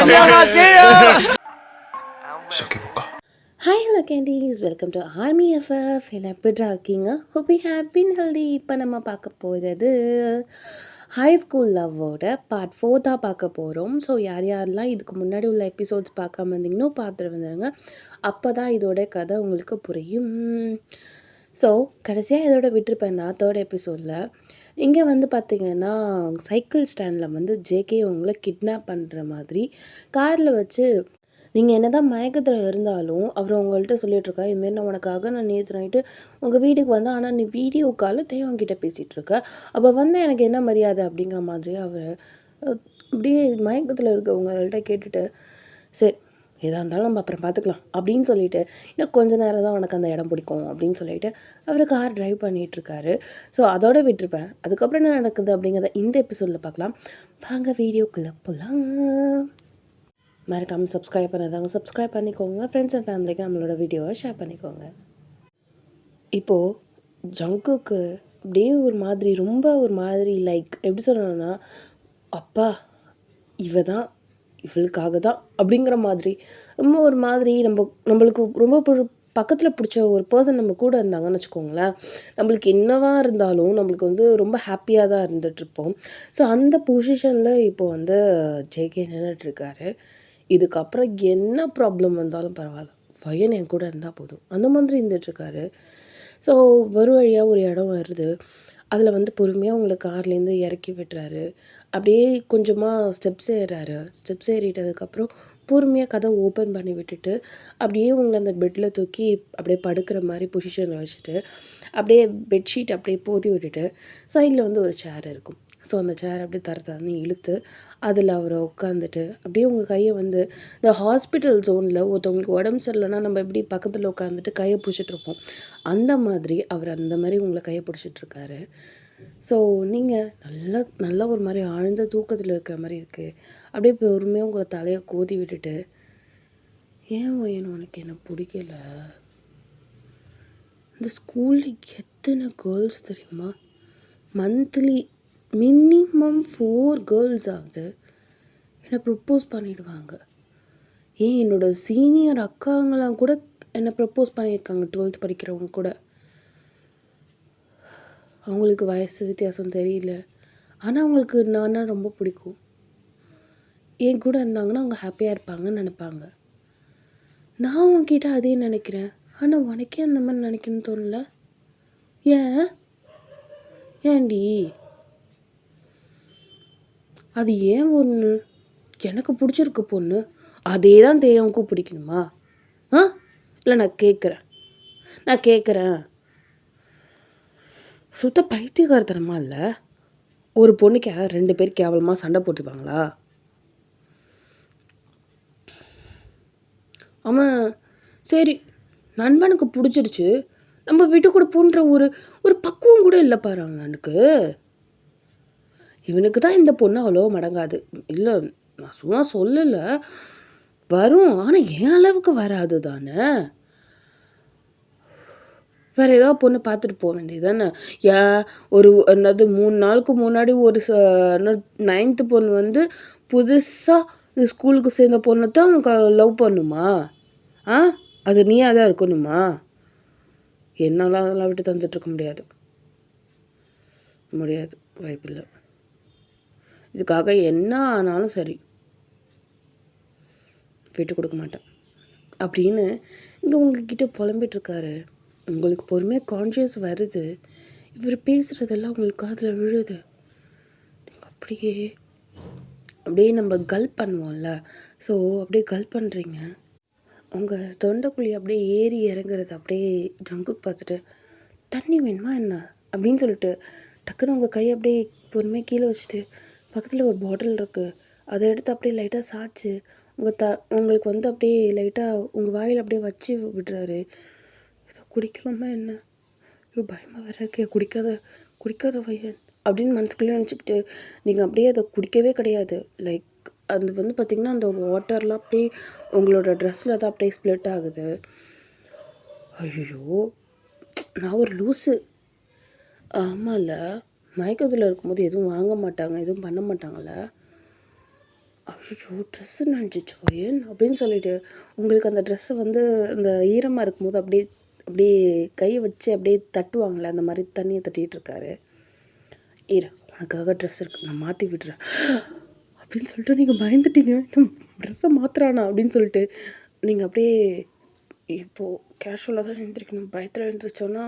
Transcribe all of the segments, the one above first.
안녕하세요. 시작해볼까? Hi hello candies welcome to army FF எல்லாம் எப்படி இருக்கீங்க? Hope you have been healthy. இப்போ நம்ம பார்க்க போகிறது ஹை ஸ்கூல் லவ்வோட பார்ட் 4 தான் பார்க்க போகிறோம். ஸோ யார் யாரெல்லாம் இதுக்கு முன்னாடி உள்ள எபிசோட்ஸ் பார்க்காம இருந்தீங்கன்னா பார்த்துட்டு வந்துடுங்க. அப்போ தான் இதோட கதை உங்களுக்கு புரியும். ஸோ கடைசியாக இதோட விட்டுருப்பேன் நான் தேர்ட் எபிசோடில். இங்கே வந்து பார்த்திங்கன்னா சைக்கிள் ஸ்டாண்டில் வந்து ஜேகே அவங்கள கிட்னாப் பண்ணுற மாதிரி காரில் வச்சு நீங்கள் என்ன தான் மயக்கத்தில் இருந்தாலும் அவர் உங்கள்கிட்ட சொல்லிகிட்ருக்கா, இதுமாரி நான் உனக்காக நான் நேற்று நைட்டு உங்கள் வீட்டுக்கு வந்தேன், ஆனால் நீ வீடியோ காலில் தேவங்கிட்ட பேசிகிட்ருக்க, அப்போ வந்து எனக்கு என்ன மரியாதை அப்படிங்கிற மாதிரி அவர் அப்படியே மயக்கத்தில் இருக்கவங்கள்ட்ட கேட்டுட்டு, சரி எதாக இருந்தாலும் நம்ம அப்புறம் பார்த்துக்கலாம் அப்படின்னு சொல்லிட்டு, இன்னும் கொஞ்ச நேரம் தான் உனக்கு அந்த இடம் பிடிக்கும் அப்படின்னு சொல்லிட்டு அவர் கார் ட்ரைவ் பண்ணிகிட்ருக்காரு. ஸோ அதோட விட்டுருப்பேன். அதுக்கப்புறம் என்ன நடக்குது அப்படிங்கிறத இந்த எபிசோடில் பார்க்கலாம். வாங்க வீடியோக்குள்ளே போகலாம். மறக்காமல் சப்ஸ்கிரைப் பண்ணாதவங்க சப்ஸ்கிரைப் பண்ணிக்கோங்க. ஃப்ரெண்ட்ஸ் அண்ட் ஃபேமிலிக்கு நம்மளோட வீடியோவை ஷேர் பண்ணிக்கோங்க. இப்போது ஜங்குக்கு அப்படியே ஒரு மாதிரி ரொம்ப ஒரு மாதிரி லைக் எப்படி சொல்லணும்னா, அப்பா இவ தான் இவளுக்காக தான் அப்படிங்கிற மாதிரி ரொம்ப ஒரு மாதிரி நம்மளுக்கு ரொம்ப பக்கத்தில் பிடிச்ச ஒரு பர்சன் நம்ம கூட இருந்தாங்கன்னு வச்சுக்கோங்களேன், நம்மளுக்கு என்னவா இருந்தாலும் நம்மளுக்கு வந்து ரொம்ப ஹாப்பியாக தான் இருந்துகிட்ருப்போம். ஸோ அந்த பொசிஷனில் இப்போது வந்து ஜேகே நின்றுட்டுருக்காரு. இதுக்கப்புறம் என்ன ப்ராப்ளம் வந்தாலும் பரவாயில்ல, பையன் என் கூட இருந்தால் போதும் அந்த மாதிரி இருந்துகிட்ருக்காரு. ஸோ ஒரு வழியாக ஒரு இடம் வருது. அதில் வந்து பொறுமையாக உங்களை கார்லேருந்து இறக்கி விட்டுறாரு. அப்படியே கொஞ்சமாக ஸ்டெப்ஸ் ஏறுறாரு. ஸ்டெப்ஸ் ஏறிட்டதுக்கப்புறம் பொறுமையாக கதவை ஓப்பன் பண்ணி விட்டுட்டு அப்படியே உங்களை அந்த பெட்டில் தூக்கி அப்படியே படுக்கிற மாதிரி பொசிஷனில் வச்சுட்டு அப்படியே பெட்ஷீட் அப்படியே போத்தி விட்டுட்டு சைடில் வந்து ஒரு சேர் இருக்கும். ஸோ அந்த சேர் அப்படியே தரன்னு இழுத்து அதில் அவரை உட்காந்துட்டு அப்படியே உங்கள் கையை வந்து இந்த ஹாஸ்பிட்டல் ஜோனில் ஒருத்தவங்களுக்கு உடம்பு சரியில்லைன்னா நம்ம எப்படி பக்கத்தில் உட்காந்துட்டு கையை பிடிச்சிட்ருப்போம், அந்த மாதிரி அவர் அந்த மாதிரி உங்களை கையை பிடிச்சிட்ருக்காரு. ஸோ நீங்கள் நல்லா ஒரு மாதிரி ஆழ்ந்த தூக்கத்தில் இருக்கிற மாதிரி இருக்குது. அப்படியே பொறுமையாக உங்கள் தலையை கோதி விட்டுட்டு, ஏன் ஒயன் உனக்கு என்ன பிடிக்கல? இந்த ஸ்கூலில் எத்தனை கேர்ள்ஸ் தெரியுமா? மந்த்லி மினிமம் 4 கேர்ள்ஸ் ஆகுது என்னை ப்ரப்போஸ் பண்ணிவிடுவாங்க. ஏன் என்னோடய சீனியர் அக்காங்களாம் கூட என்னை ப்ரப்போஸ் பண்ணியிருக்காங்க. 12th படிக்கிறவங்க கூட. அவங்களுக்கு வயசு வித்தியாசம் தெரியல, ஆனால் அவங்களுக்கு நான்னா ரொம்ப பிடிக்கும். என் கூட இருந்தாங்கன்னா அவங்க ஹாப்பியாக இருப்பாங்கன்னு நினைப்பாங்க. நான் உன்கிட்ட அதே நினைக்கிறேன், ஆனால் உனக்கே அந்த மாதிரி நினைக்கணும்னு தோணல. ஏன்டி அது ஏன் ஒன்று எனக்கு பிடிச்சிருக்கு பொண்ணு, அதே தான் தேவனுக்கும் பிடிக்கணுமா? இல்லை நான் கேட்குறேன் சுத்த பைத்தியக்காரத்தனமா இல்லை? ஒரு பொண்ணுக்கு 2 பேர் கேவலமாக சண்டை போட்டுப்பாங்களா? அவன் சரி நண்பனுக்கு பிடிச்சிருச்சு, நம்ம விட்டு கூட போன்ற ஒரு பக்குவம் கூட இல்லை பாரு அவனுக்கு. இவனுக்கு தான் இந்த பொண்ணு அவ்வளோ மடங்காது. இல்லை நான் சும்மா சொல்லலை, வரும், ஆனால் என் அளவுக்கு வராது தானே. வேறு ஏதாவது பொண்ணு பார்த்துட்டு போக வேண்டியது தானே. ஏன் என்னது 3 நாளுக்கு முன்னாடி ஒரு 9th பொண்ணு வந்து புதுசாக ஸ்கூலுக்கு சேர்ந்த பொண்ணை தான் உனக்கு லவ் பண்ணுமா? அது நீயாக தான் இருக்கணுமா? என்னால் அதெல்லாம் விட்டு தந்துட்டுருக்க முடியாது, வாய்ப்பில்லை. இதுக்காக என்ன ஆனாலும் சரி விட்டு கொடுக்க மாட்டேன் அப்படின்னு இங்கே உங்ககிட்ட புலம்பிகிட்ருக்காரு. உங்களுக்கு பொறுமையாக கான்ஷியஸ் வருது, இவர் பேசுகிறதெல்லாம் உங்களுக்கு காதில் விழுது. அப்படியே நம்ம கல்ப் பண்ணுவோம்ல, ஸோ அப்படியே கல்ப் பண்ணுறீங்க. உங்கள் தொண்டைக்குழி அப்படியே ஏறி இறங்குறது அப்படியே ஜங்குக்கு பார்த்துட்டு, தண்ணி வேணுமா என்ன அப்படின்னு சொல்லிட்டு டக்குன்னு உங்கள் கையை அப்படியே பொறுமையாக கீழே வச்சுட்டு பக்கத்தில் ஒரு பாட்டில் இருக்குது, அதை எடுத்து அப்படியே லைட்டாக சாய்ச்சி உங்களுக்கு வந்து அப்படியே லைட்டாக உங்கள் வாயில் அப்படியே வச்சு விடுறாரு. இதை குடிக்கலாமா என்ன? ஐயோ பயமாக வேற இருக்கே, குடிக்காத பையன் அப்படின்னு மனசுக்குள்ளே நினச்சிக்கிட்டு நீங்கள் அப்படியே அதை குடிக்கவே கிடையாது. லைக் அது வந்து பார்த்திங்கன்னா அந்த வாட்டர்லாம் அப்படியே உங்களோட ட்ரெஸ்ஸில் தான் அப்படியே ஸ்ப்ளிட் ஆகுது. ஐயோ நான் ஒரு லூஸு. ஆமாம்ல, மயக்கத்தில் இருக்கும்போது எதுவும் வாங்க மாட்டாங்க, எதுவும் பண்ண மாட்டாங்கள்ல. அச்சச்சோ! ட்ரெஸ்ஸு நனஞ்சிச்சோ ஏன் அப்படின்னு சொல்லிட்டு, உங்களுக்கு அந்த ட்ரெஸ்ஸு வந்து அந்த ஈரமா இருக்கும்போது அப்படியே அப்படியே கைய வச்சு அப்படியே தட்டுவாங்கல்ல, அந்த மாரி தண்ணிய தட்டிட்டு இருக்காரு. "இரு உனக்காக ட்ரெஸ் இருக்கு. நான் மாத்தி விடுறேன்." அப்படின்னு சொல்லிட்டு நீங்க பயந்துட்டீங்க. ட்ரெஸ்ஸ மாத்துறானா அப்படின்னு சொல்லிட்டு, நீங்க அப்படியே இப்போ கேஷுவலா தான் எழுந்திரிக்கணும். பயத்துல எழுந்திரிச்சோன்னா,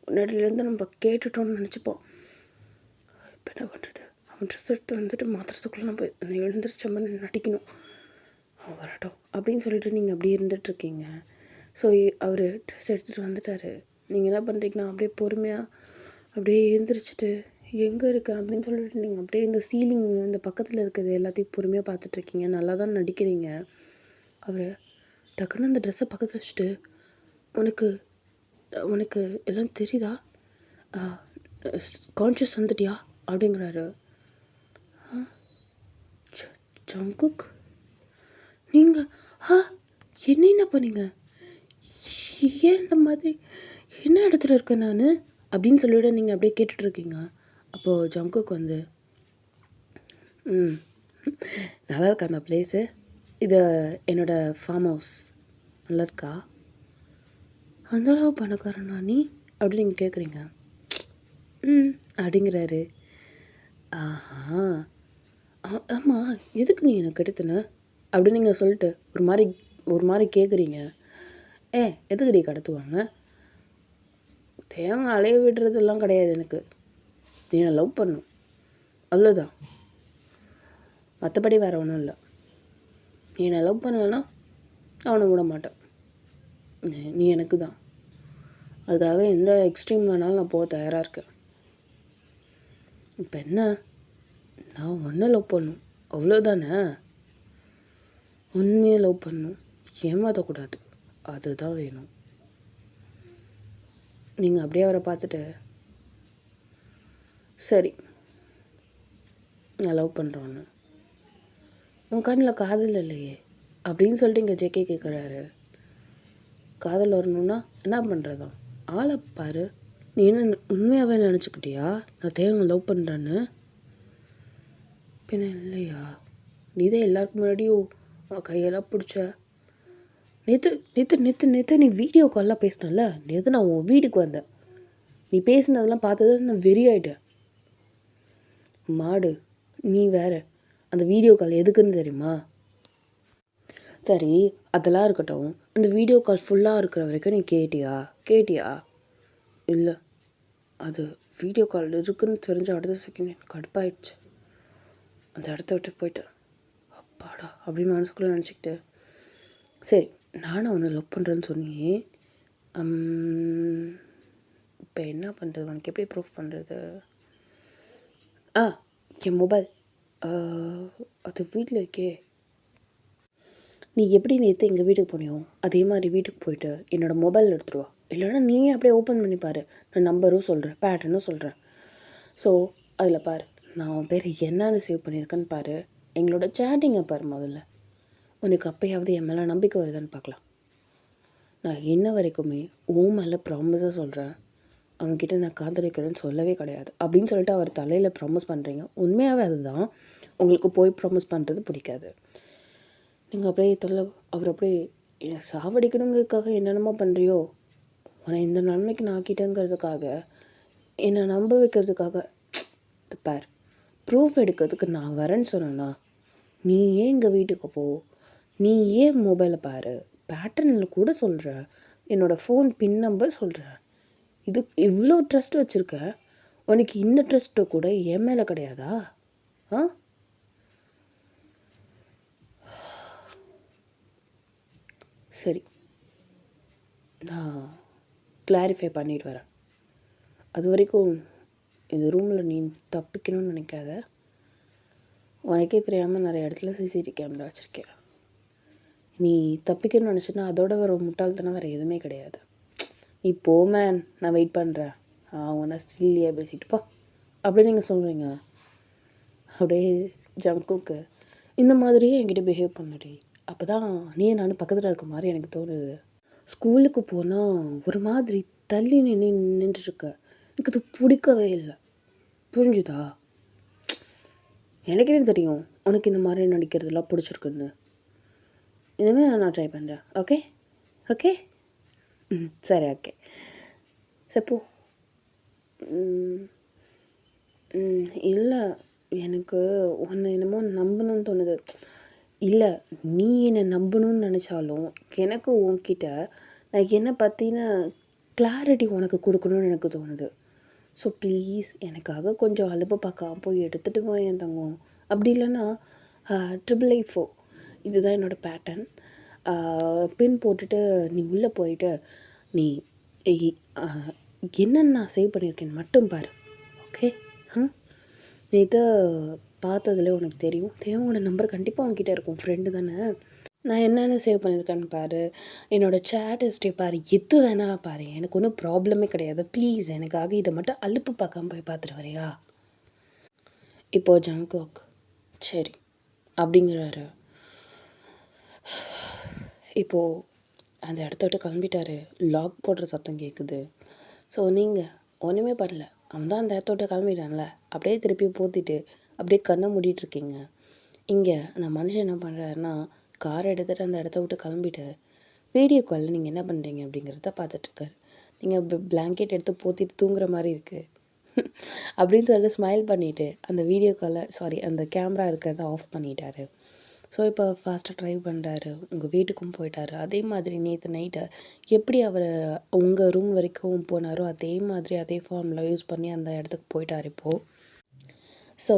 முன்னாடிலேருந்து நம்ம கேட்டுட்டோம்னு நெனச்சுப்போம். இப்ப என்ன பண்றது? அவன் ட்ரெஸ் எடுத்து வந்துட்டு மாத்துறதுக்குள்ள நம்ம எழுந்திரிச்ச மாரி நடிக்கணும். அவன் வரட்டும் அப்படின்னு சொல்லிட்டு நீங்க அப்படியே இருந்துட்டுருக்கீங்க. ஸோ அவரு ட்ரெஸ் எடுத்துட்டு வந்துட்டாரு. நீங்க என்ன பண்றீங்கன்னா, அப்படியே பொறுமையா அப்படியே எழுந்திரிச்சுட்டு, எங்க இருக்க அப்படின்னு சொல்லிட்டு நீங்க அப்படியே இந்த சீலிங் இந்த பக்கத்துல இருக்கிறது எல்லாத்தையும் பொறுமையா பார்த்துட்டுருக்கீங்க. நல்லா தான் நடிக்கிறீங்க. அவரு டக்குன்னு அந்த ட்ரெஸ்ஸ பக்கத்துல வச்சுட்டு, "உனக்கு உனக்கு எல்லாம் தெரியுதா? அ கான்ஷியஸ் வந்துட்டியா?" அப்படிங்கிறாரு. ஜ ஜங்குக் நீங்க ஆ என்ன என்ன பண்ணீங்க? ஏன் இந்த மாதிரி என்ன இடத்துல இருக்கேன் நானு? அப்படின்னு சொல்லிட்டு நீங்க அப்படியே கேட்டுட்ருக்கீங்க. அப்போ ஜங்குக் வந்து, ம் நல்லாயிருக்கா அந்த பிளேஸு? இது என்னோட ஃபார்ம் ஹவுஸ். நல்லாயிருக்கா? அந்த அளவு பணக்காரனா நீ? அப்படின்னு நீங்க கேட்குறீங்க. ம் அப்படிங்கிறாரு. ஆஹா! ஆமா. எதுக்கு நீ என்ன கெடுத்துன? அப்படின்னு நீங்க சொல்லிட்டு ஒரு மாரி கேட்குறீங்க. எதுக்குடி கடத்துவாங்க? தேங்காய் அலைய விடுறதெல்லாம் கிடையாது எனக்கு. நீ என்ன லவ் பண்ணணும். அவ்வளோதான். மற்றபடி வேறு ஒன்றும் இல்லை. நீ என்ன லவ் பண்ணலன்னா அவனை விட மாட்டேன். நீ எனக்கு தான். அதுக்காக எந்த எக்ஸ்ட்ரீம் வேணாலும் நான் போக தயாராக இருக்கேன். இப்போ என்ன? நான் உன்னை லவ் பண்ணணும். அவ்வளோதானே? உண்மையை லவ் பண்ணணும். ஏமாற்றக்கூடாது. அதுதான் வேணும். நீங்கள் அப்படியே அவரை பார்த்துட்டு, சரி நான் லவ் பண்ணுறோன்னு. உன் கண்ணில் காதல் இல்லையே அப்படின்னு சொல்லிட்டு இங்கே ஜேகே கேட்குறாரு. காதல் வரணுன்னா என்ன பண்ணுறதா? ஆளை பாரு. நீ என்ன உண்மையாகவே நினச்சிக்கிட்டியா நான் தேவனை லவ் பண்ணுறேன்னு? பின்ன இல்லையா? நீ தான் எல்லாருக்கும் முன்னாடியும் கையெல்லாம் பிடிச்ச. நேற்று நேற்று நேற்று நேற்று நீ வீடியோ கால்லாம் பேசினல. நேற்று நான் உன் வீட்டுக்கு வந்தேன். நீ பேசினதெல்லாம் பார்த்தது நான் வெறியாயிட்டேன். மாடு நீ வேற. அந்த வீடியோ கால் எதுக்குன்னு தெரியுமா? சரி அதெல்லாம் இருக்கட்டும். அந்த வீடியோ கால் ஃபுல்லாக இருக்கிற வரைக்கும் நீ கேட்டியா? இல்லை. அது வீடியோ கால் இருக்குன்னு தெரிஞ்ச அடுத்த செகண்ட் எனக்கு கடுப்பாயிடுச்சு. அந்த இடத்த விட்டு போயிட்டேன். அப்பாடா அப்படின்னு மனசுக்குள்ளே நினச்சிக்கிட்டு, சரி நானும் அவனை லவ் பண்ணுறேன்னு சொன்னியே, இப்போ என்ன பண்ணுறது? உனக்கு எப்படி ப்ரூஃப் பண்ணுறது? என் மொபைல் அது வீட்டில் இருக்கே. நீ எப்படி நேற்று எங்கள் வீட்டுக்கு போனியோ அதே மாதிரி வீட்டுக்கு போயிட்டு என்னோடய மொபைல் எடுத்துருவா. இல்லைன்னா நீயே அப்படியே ஓப்பன் பண்ணி பாரு. நான் நம்பரும் சொல்கிறேன், பேட்டர்னும் சொல்கிறேன். ஸோ அதில் பாரு, நான் அவன் பேர் என்னன்னு சேவ் பண்ணியிருக்கேன்னு பாரு. எங்களோட சேட்டிங்கை பாரு முதல்ல. உனக்கு அப்போயாவது என் மேலே நம்பிக்கை வருதான்னு பார்க்கலாம். நான் இன்ன வரைக்குமே மேலே ப்ராமிஸாக சொல்கிறேன். அவன்கிட்ட நான் காதலிக்கிறேன்னு சொல்லவே கிடையாது அப்படின்னு சொல்லிட்டு அவர் தலையில் ப்ராமிஸ் பண்ணுறீங்க. உண்மையாகவே அதுதான். உங்களுக்கு போய் ப்ராமிஸ் பண்ணுறது பிடிக்காது. நீங்கள் அப்படியே அவர் அப்படியே என்னை சாவடிக்கணுங்கிறதுக்காக என்னென்னமோ பண்ணுறியோ, உன்னை இந்த நன்மைக்கு நான் ஆக்கிட்டேங்கிறதுக்காக என்னை நம்ப வைக்கிறதுக்காக பார். ப்ரூஃப் எடுக்கிறதுக்கு நான் வரேன்னு சொன்னேன்னா, நீ ஏன் எங்கள் வீட்டுக்கு போ, நீ ஏன் மொபைலை பாரு, பேட்டர்னில் கூட சொல்கிறேன், என்னோடய ஃபோன் பின் நம்பர் சொல்கிறேன். இது இவ்வளோ ட்ரஸ்ட் வச்சுருக்க, உனக்கு இந்த ட்ரஸ்ட்டை கூட என் மேலே கிடையாதா? சரி நான் கிளாரிஃபை பண்ணிட்டு வரேன். அது வரைக்கும் இந்த ரூமில் நீ தப்பிக்கணும்னு நினைக்காத. உனக்கே தெரியாமல் நிறைய இடத்துல சிசிடிவி கேமரா வச்சுருக்கேன். நீ தப்பிக்கணும்னு நினச்சின்னா அதோட வர முட்டாள்தனம் வேறு எதுவுமே கிடையாது. நீ போ மேன், நான் வெயிட் பண்ணுறேன். உன்னை ஸ்டில்லியாக பேசிட்டுப்பா அப்படின்னு நீங்கள் சொல்கிறீங்க. அப்படியே ஜங்குக்கு இந்த மாதிரியே என்கிட்ட பிஹேவ் பண்ணுடி. அப்போ தான் நீ நானும் பக்கத்தில் இருக்க மாதிரி எனக்கு தோணுது. ஸ்கூலுக்கு போனால் ஒரு மாதிரி தள்ளி நின்றுட்டுருக்க. எனக்கு அது பிடிக்கவே இல்லை. புரிஞ்சுதா? எனக்கு என்ன தெரியும் உனக்கு இந்த மாதிரி நடிக்கிறதுலாம் பிடிச்சிருக்குன்னு. இனிமேல் நான் ட்ரை பண்ணுறேன். Okay okay. சரி ஓகே. சரி போ. இல்லை, எனக்கு உன்னை என்னமோ நம்பணும்னு தோணுது. இல்லை, நீ என்னை நம்பணும்னு நினச்சாலும் எனக்கு உன்கிட்ட நான் என்னை பற்றின கிளாரிட்டி உனக்கு கொடுக்கணும்னு எனக்கு தோணுது. ஸோ ப்ளீஸ் எனக்காக கொஞ்சம் அலுப்பு பார்க்காம போய் எடுத்துகிட்டு வா என் தங்கம். அப்படி இல்லைன்னா 888 இதுதான் என்னோடய பேட்டர்ன். பின் போட்டுட்டு நீ உள்ளே போயிட்டு நீ என்னென்ன நான் சேவ் பண்ணியிருக்கேன்னு மட்டும் பாரு. ஓகே. நீ இதை பார்த்ததுல உனக்கு தெரியும். தேவோட நம்பர் கண்டிப்பாக உங்ககிட்ட இருக்கும். ஃப்ரெண்டு தானே. நான் என்னென்ன சேவ் பண்ணியிருக்கேன்னு பாரு. என்னோடய சேட் ஹிஸ்ட்ரி பாரு. எது வேணால் பாரு. எனக்கு ஒன்றும் ப்ராப்ளமே கிடையாது. ப்ளீஸ் எனக்காக இதை மட்டும் அலுப்பு பார்க்காம போய் பார்த்துட்டு வரையா? இப்போது ஜங்குக் சரி அப்படிங்கிறாரு. இப்போது அந்த இடத்த விட்டு கிளம்பிட்டாரு. லாக் போடுற சத்தம் கேட்குது. ஸோ நீங்கள் ஒன்றுமே பண்ணல. அவன் தான் அந்த இடத்த விட்டு கிளம்பிட்டான்ல. அப்படியே திருப்பி போத்திட்டு அப்படியே கண்ணை மூடிட்டுருக்கீங்க. இங்கே அந்த மனுஷன் என்ன பண்ணுறாருன்னா காரை எடுத்துகிட்டு அந்த இடத்த விட்டு கிளம்பிட்டு வீடியோ காலில் நீங்கள் என்ன பண்ணுறீங்க அப்படிங்கிறத பார்த்துட்ருக்காரு. நீங்கள் பிளாங்கெட் எடுத்து போத்திட்டு தூங்குற மாதிரி இருக்குது அப்படின்னு சொல்லிட்டு ஸ்மைல் பண்ணிவிட்டு அந்த வீடியோ காலை அந்த கேமரா இருக்கிறத ஆஃப் பண்ணிட்டாரு. ஸோ இப்போ ஃபாஸ்ட்டாக ட்ரைவ் பண்ணுறாரு. உங்கள் வீட்டுக்கும் போயிட்டாரு. அதே மாதிரி நேற்று நைட்டு எப்படி அவர் உங்கள் ரூம் வரைக்கும் போனாரோ அதே மாதிரி அதே ஃபார்மில் யூஸ் பண்ணி அந்த இடத்துக்கு போயிட்டார் இப்போது. ஸோ